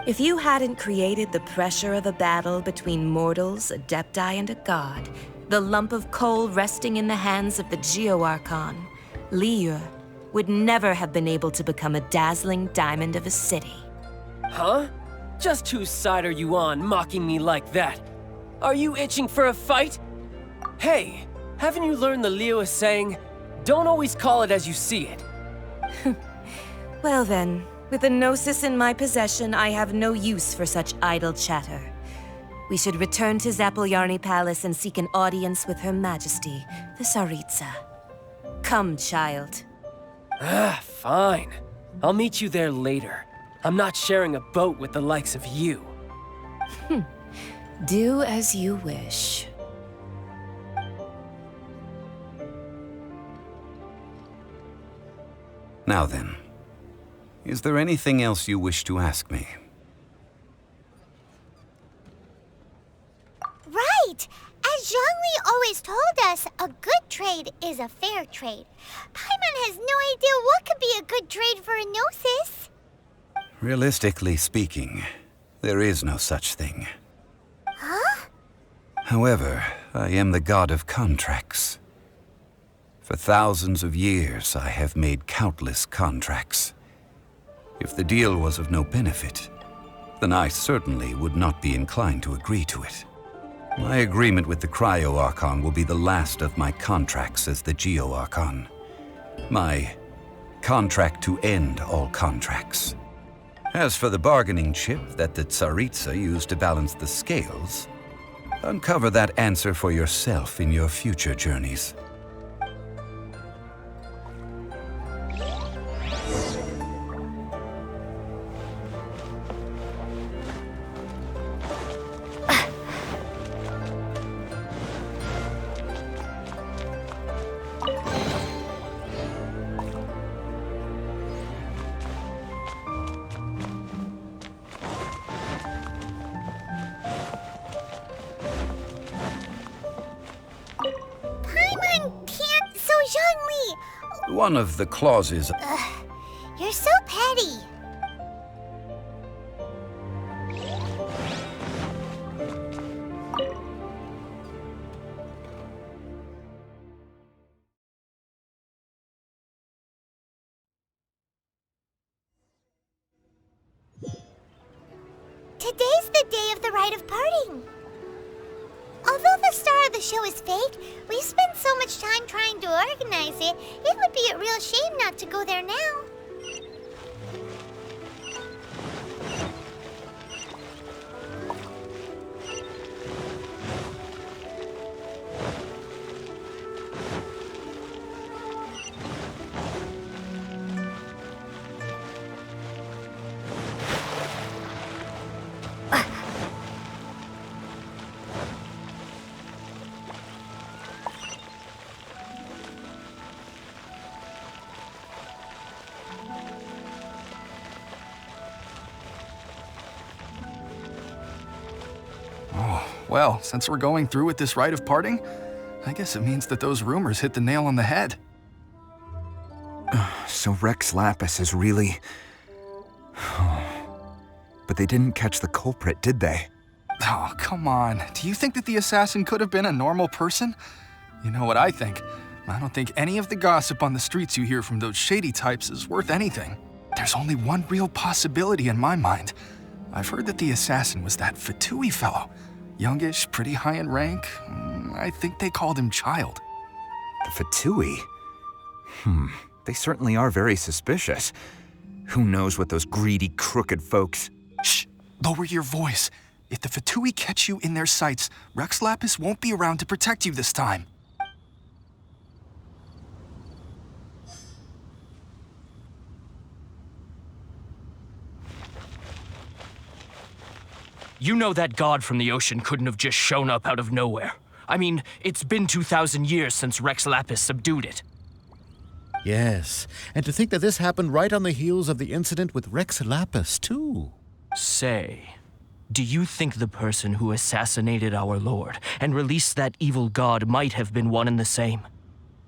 If you hadn't created the pressure of a battle between mortals, Adepti, and a god, the lump of coal resting in the hands of the Geo-Archon, Liyue, would never have been able to become a dazzling diamond of a city. Huh? Just whose side are you on, mocking me like that? Are you itching for a fight? Hey, haven't you learned the Liyue saying, don't always call it as you see it? Well then, with the Gnosis in my possession, I have no use for such idle chatter. We should return to Zapoljarny Palace and seek an audience with Her Majesty, the Tsaritsa. Come, Child. Fine. I'll meet you there later. I'm not sharing a boat with the likes of you. Do as you wish. Now then, is there anything else you wish to ask me? Right! As Zhongli always told us, a good trade is a fair trade. Paimon has no idea what could be a good trade for a Gnosis. Realistically speaking, there is no such thing. Huh? However, I am the god of contracts. For thousands of years, I have made countless contracts. If the deal was of no benefit, then I certainly would not be inclined to agree to it. My agreement with the Cryo-Archon will be the last of my contracts as the Geo-Archon. My contract to end all contracts. As for the bargaining chip that the Tsaritsa used to balance the scales, uncover that answer for yourself in your future journeys. one of the clauses... You're so petty. Today's the day of the rite of parting. Although the star of the show is fake, we spent so much time trying to organize it, it would be a real shame not to go there now. Well, since we're going through with this rite of parting, I guess it means that those rumors hit the nail on the head. So Rex Lapis is really... But they didn't catch the culprit, did they? Oh, come on. Do you think that the assassin could have been a normal person? You know what I think. I don't think any of the gossip on the streets you hear from those shady types is worth anything. There's only one real possibility in my mind. I've heard that the assassin was that Fatui fellow. Youngish, pretty high in rank. I think they called him Child. The Fatui? They certainly are very suspicious. Who knows what those greedy, crooked folks... Shh! Lower your voice. If the Fatui catch you in their sights, Rex Lapis won't be around to protect you this time. You know that god from the ocean couldn't have just shown up out of nowhere. I mean, it's been 2,000 years since Rex Lapis subdued it. Yes, and to think that this happened right on the heels of the incident with Rex Lapis, too. Say, do you think the person who assassinated our lord and released that evil god might have been one and the same?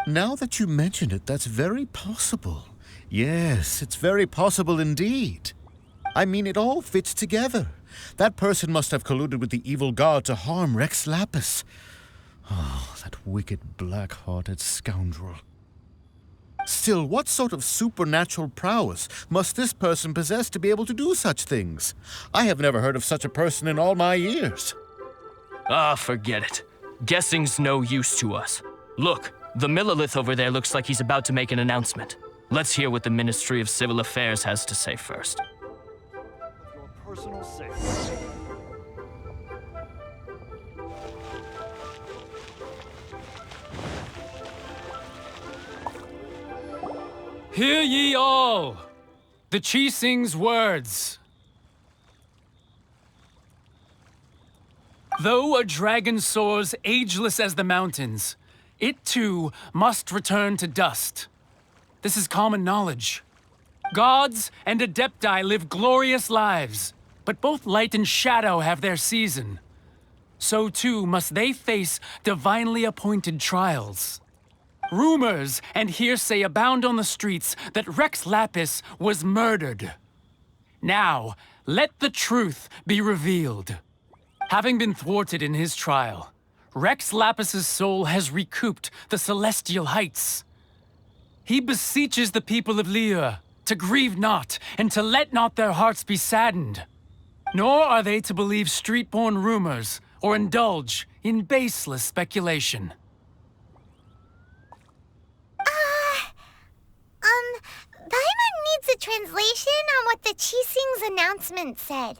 Now that you mention it, that's very possible. Yes, it's very possible indeed. I mean, it all fits together. That person must have colluded with the evil god to harm Rex Lapis. Oh, that wicked, black-hearted scoundrel. Still, what sort of supernatural prowess must this person possess to be able to do such things? I have never heard of such a person in all my years. Forget it. Guessing's no use to us. Look, the Millilith over there looks like he's about to make an announcement. Let's hear what the Ministry of Civil Affairs has to say first. Personal safety. Hear ye all, the Qixing's words. Though a dragon soars ageless as the mountains, it too must return to dust. This is common knowledge. Gods and Adepti live glorious lives, but both light and shadow have their season. So too must they face divinely appointed trials. Rumors and hearsay abound on the streets that Rex Lapis was murdered. Now, let the truth be revealed. Having been thwarted in his trial, Rex Lapis's soul has recouped the celestial heights. He beseeches the people of Liyue to grieve not and to let not their hearts be saddened. Nor are they to believe street-born rumors or indulge in baseless speculation. Paimon needs a translation on what the Qixing's announcement said.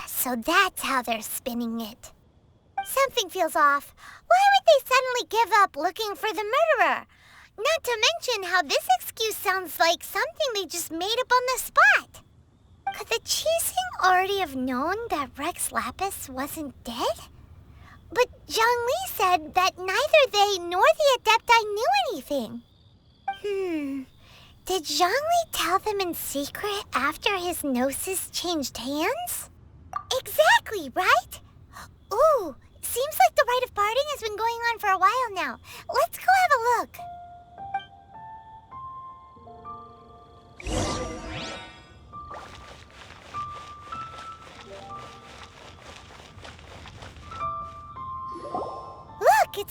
So that's how they're spinning it. Something feels off. Why would they suddenly give up looking for the murderer? Not to mention how this excuse sounds like something they just made up on the spot. Could the Qixing already have known that Rex Lapis wasn't dead? But Zhongli said that neither they nor the Adepti knew anything. Did Zhongli tell them in secret after his gnosis changed hands? Exactly, right? Ooh, seems like the rite of parting has been going on for a while now. Let's go have a look.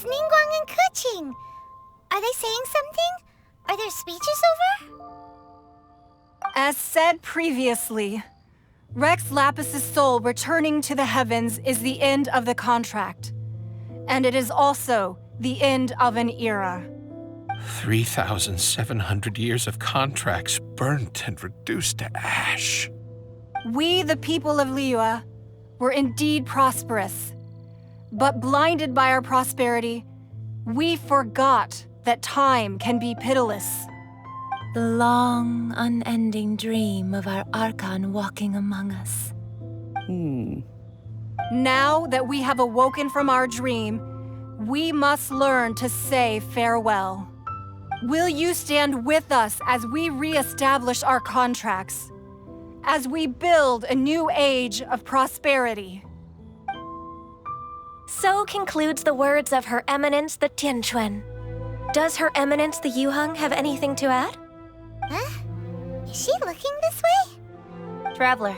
it's Ningguang and Keqing. Are they saying something? Are their speeches over? As said previously, Rex Lapis's soul returning to the heavens is the end of the contract. And it is also the end of an era. 3,700 years of contracts burnt and reduced to ash. We, the people of Liyue, were indeed prosperous. But blinded by our prosperity, we forgot that time can be pitiless. The long, unending dream of our Archon walking among us. Now that we have awoken from our dream, we must learn to say farewell. Will you stand with us as we re-establish our contracts? As we build a new age of prosperity? So concludes the words of Her Eminence the Tianquan. Does Her Eminence the Yuheng have anything to add? Huh? Is she looking this way? Traveler.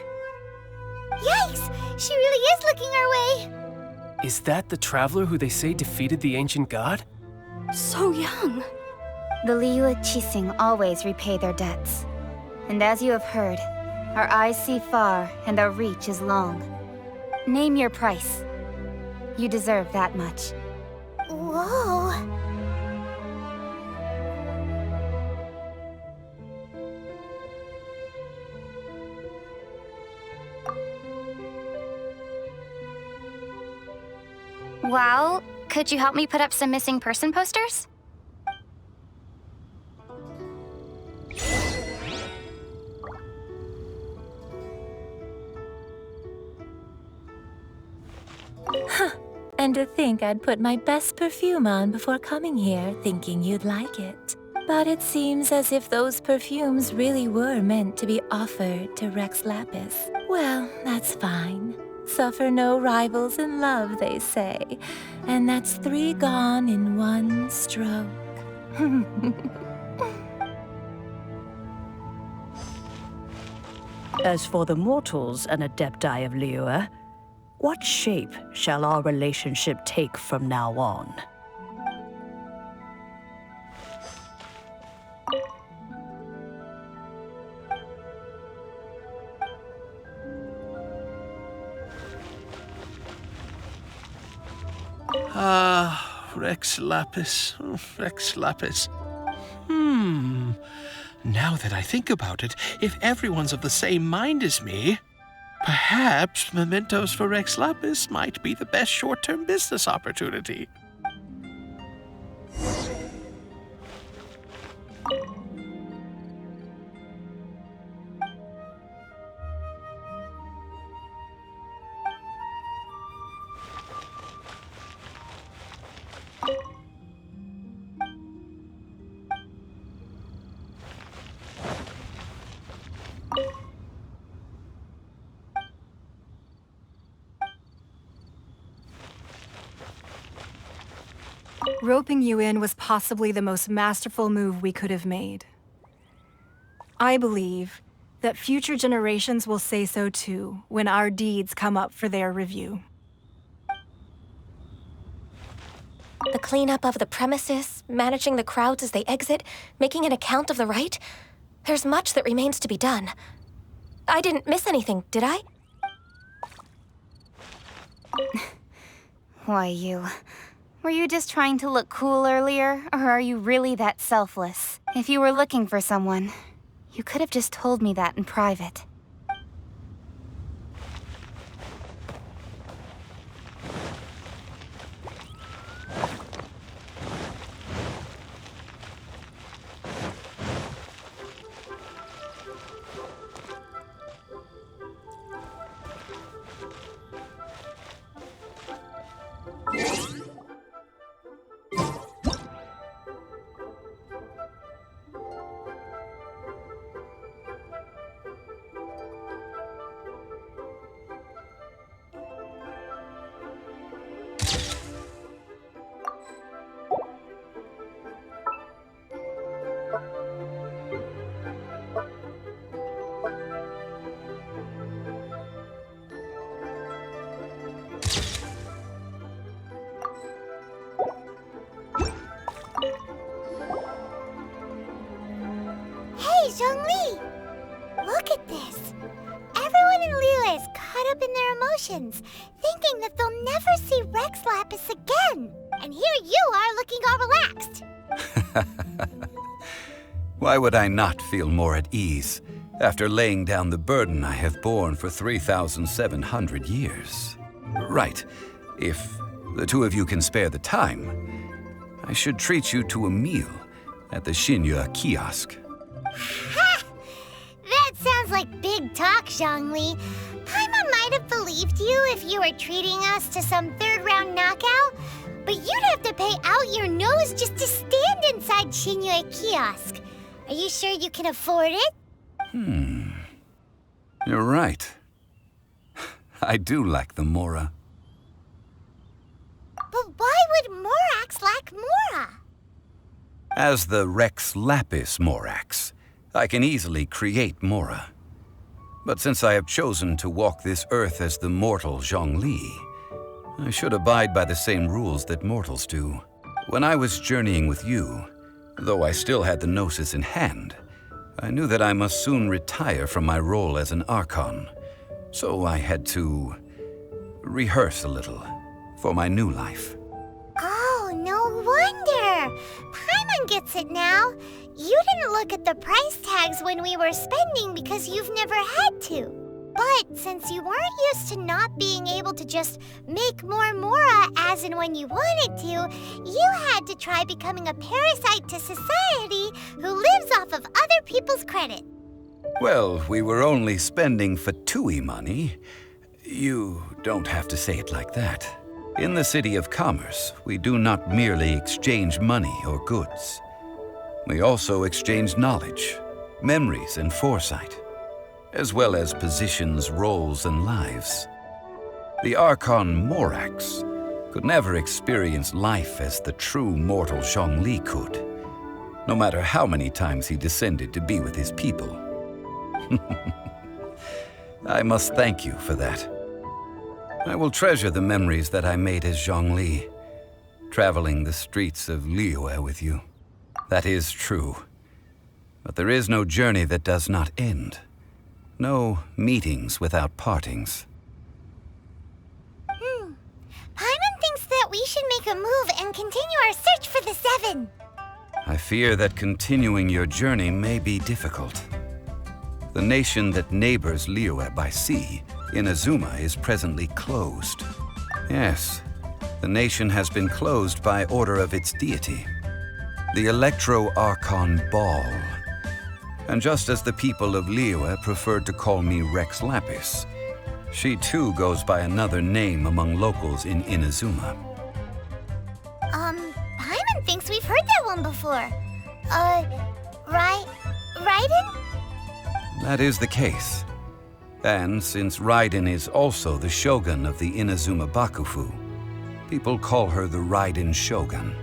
Yikes! She really is looking our way! Is that the traveler who they say defeated the ancient god? So young. The Liyue Qixing always repay their debts. And as you have heard, our eyes see far and our reach is long. Name your price. You deserve that much. Whoa! Well, could you help me put up some missing person posters? And to think I'd put my best perfume on before coming here, thinking you'd like it. But it seems as if those perfumes really were meant to be offered to Rex Lapis. Well, that's fine. Suffer no rivals in love, they say. And that's 3 gone in 1 stroke. As for the mortals and adepti of Liyue, what shape shall our relationship take from now on? Rex Lapis. Rex Lapis. Now that I think about it, if everyone's of the same mind as me, perhaps mementos for Rex Lapis might be the best short-term business opportunity. Roping you in was possibly the most masterful move we could have made. I believe that future generations will say so too when our deeds come up for their review. The cleanup of the premises, managing the crowds as they exit, making an account of the rite. There's much that remains to be done. I didn't miss anything, did I? Why, you... Were you just trying to look cool earlier, or are you really that selfless? If you were looking for someone, you could have just told me that in private. their emotions, thinking that they'll never see Rex Lapis again. And here you are looking all relaxed. Why would I not feel more at ease after laying down the burden I have borne for 3,700 years? Right. If the two of you can spare the time, I should treat you to a meal at the Xinye kiosk. Ha! That sounds like big talk, Zhongli. Paimon might have believed you if you were treating us to some third-round knockout, but you'd have to pay out your nose just to stand inside Xinye kiosk. Are you sure you can afford it? You're right. I do lack the Mora. But why would Morax lack Mora? As the Rex Lapis Morax, I can easily create Mora. But since I have chosen to walk this earth as the mortal Zhongli, I should abide by the same rules that mortals do. When I was journeying with you, though I still had the Gnosis in hand, I knew that I must soon retire from my role as an Archon, so I had to rehearse a little for my new life. Oh, no wonder! Paimon gets it now. You didn't look at the price tags when we were spending because you've never had to. But since you weren't used to not being able to just make more Mora as and when you wanted to, you had to try becoming a parasite to society who lives off of other people's credit. Well, we were only spending Fatui money. You don't have to say it like that. In the City of Commerce, we do not merely exchange money or goods. We also exchange knowledge, memories, and foresight, as well as positions, roles, and lives. The Archon Morax could never experience life as the true mortal Zhongli could, no matter how many times he descended to be with his people. I must thank you for that. I will treasure the memories that I made as Zhongli, traveling the streets of Liyue with you. That is true. But there is no journey that does not end. No meetings without partings. Paimon thinks that we should make a move and continue our search for the Seven. I fear that continuing your journey may be difficult. The nation that neighbors Liyue by sea, Inazuma, is presently closed. Yes, the nation has been closed by order of its deity, the Electro-Archon Ball. And just as the people of Liyue preferred to call me Rex Lapis, she too goes by another name among locals in Inazuma. Paimon thinks we've heard that one before. Raiden? That is the case. And since Raiden is also the shogun of the Inazuma Bakufu, people call her the Raiden Shogun.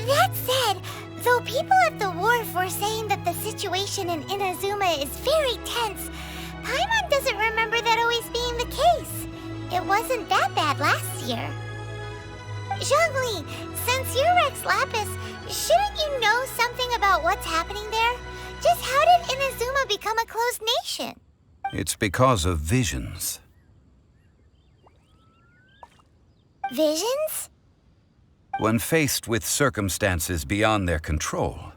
That said, though people at the wharf were saying that the situation in Inazuma is very tense, Paimon doesn't remember that always being the case. It wasn't that bad last year. Zhongli, since you're Rex Lapis, shouldn't you know something about what's happening there? Just how did Inazuma become a closed nation? It's because of visions. Visions? When faced with circumstances beyond their control,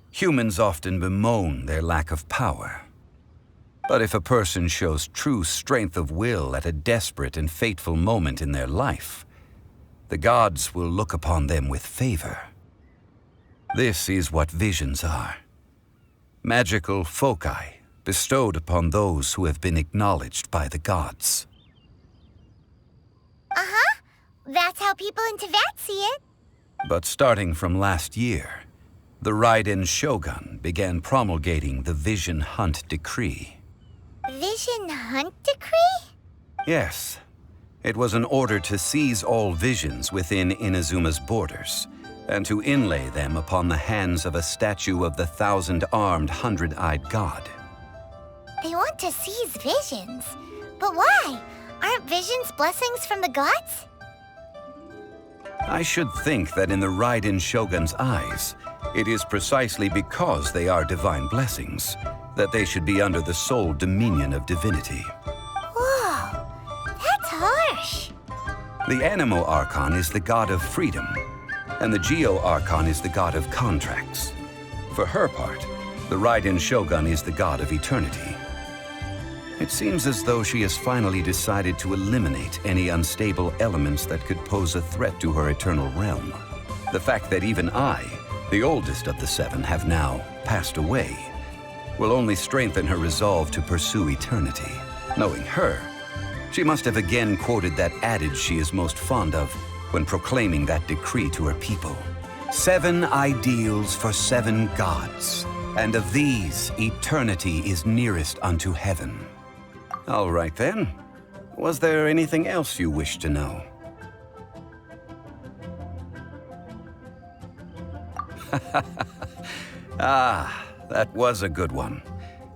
humans often bemoan their lack of power. But if a person shows true strength of will at a desperate and fateful moment in their life, the gods will look upon them with favor. This is what visions are. Magical foci bestowed upon those who have been acknowledged by the gods. Uh-huh. That's how people in Teyvat see it. But starting from last year, the Raiden Shogun began promulgating the Vision Hunt Decree. Vision Hunt Decree? Yes. It was an order to seize all visions within Inazuma's borders, and to inlay them upon the hands of a statue of the 1,000-armed, 100-eyed god. They want to seize visions. But why? Aren't visions blessings from the gods? I should think that in the Raiden Shogun's eyes, it is precisely because they are divine blessings that they should be under the sole dominion of divinity. Whoa! Harsh. The Animo Archon is the god of freedom, and the Geo Archon is the god of contracts. For her part, the Raiden Shogun is the god of eternity. It seems as though she has finally decided to eliminate any unstable elements that could pose a threat to her eternal realm. The fact that even I, the oldest of the seven, have now passed away will only strengthen her resolve to pursue eternity. Knowing her, she must have again quoted that adage she is most fond of when proclaiming that decree to her people. 7 ideals for 7 gods, and of these, eternity is nearest unto heaven. All right then. Was there anything else you wished to know? Ah, that was a good one.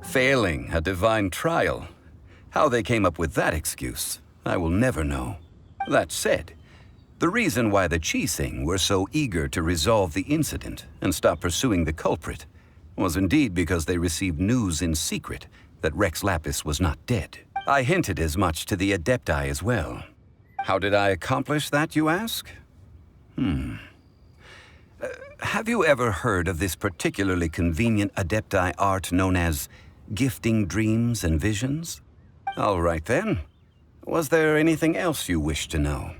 Failing a divine trial. How they came up with that excuse, I will never know. That said, the reason why the Qixing were so eager to resolve the incident and stop pursuing the culprit was indeed because they received news in secret that Rex Lapis was not dead. I hinted as much to the Adepti as well. How did I accomplish that, you ask? Have you ever heard of this particularly convenient Adepti art known as gifting dreams and visions? All right then. Was there anything else you wished to know?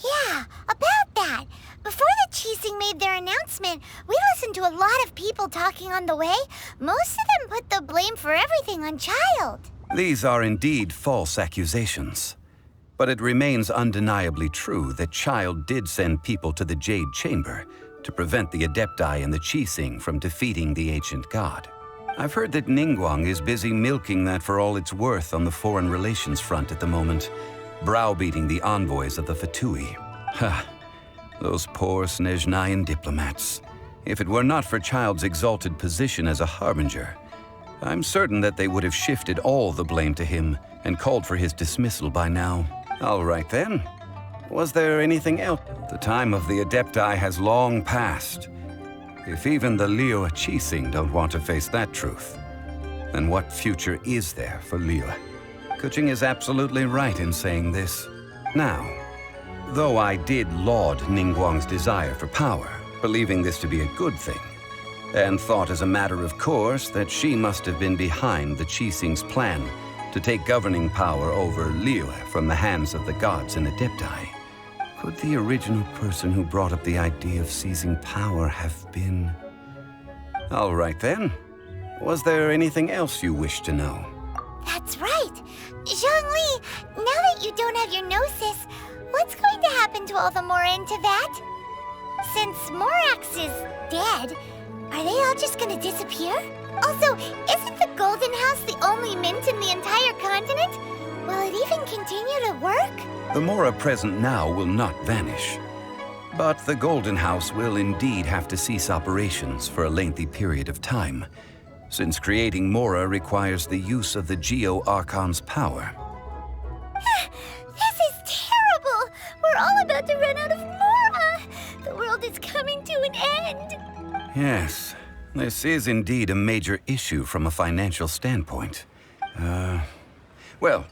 Yeah, about that. Before the Qixing made their announcement, we listened to a lot of people talking on the way. Most of them put the blame for everything on Child. These are indeed false accusations. But it remains undeniably true that Child did send people to the Jade Chamber to prevent the Adepti and the Qixing from defeating the ancient god. I've heard that Ningguang is busy milking that for all it's worth on the foreign relations front at the moment, browbeating the envoys of the Fatui. Ha! Those poor Snezhnayan diplomats. If it were not for Child's exalted position as a harbinger, I'm certain that they would have shifted all the blame to him and called for his dismissal by now. All right then. Was there anything else? The time of the Adepti has long passed. If even the Liyue Qixing don't want to face that truth, then what future is there for Liyue? Kuching is absolutely right in saying this. Now, though I did laud Ningguang's desire for power, believing this to be a good thing, and thought as a matter of course that she must have been behind the Qixing's plan to take governing power over Liyue from the hands of the gods and Adepti, could the original person who brought up the idea of seizing power have been... All right then. Was there anything else you wished to know? That's right. Zhongli, now that you don't have your gnosis, what's going to happen to all the Mora in Teyvat? Since Morax is dead, are they all just gonna disappear? Also, isn't the Golden House the only mint in the entire continent? Will it even continue to work? The Mora present now will not vanish. But the Golden House will indeed have to cease operations for a lengthy period of time, since creating Mora requires the use of the Geo Archon's power. This is terrible! We're all about to run out of Mora! The world is coming to an end! Yes, this is indeed a major issue from a financial standpoint. Well,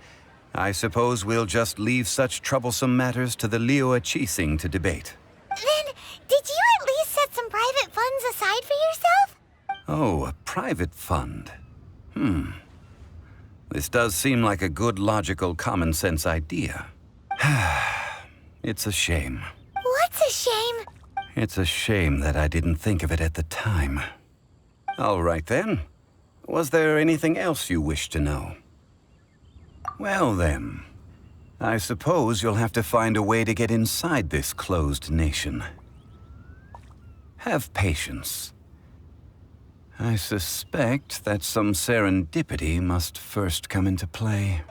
I suppose we'll just leave such troublesome matters to the Liyue Qixing to debate. Then, did you at least set some private funds aside for yourself? Oh, a private fund. This does seem like a good, logical, common-sense idea. It's a shame. What's a shame? It's a shame that I didn't think of it at the time. All right then. Was there anything else you wished to know? Well then, I suppose you'll have to find a way to get inside this closed nation. Have patience. I suspect that some serendipity must first come into play.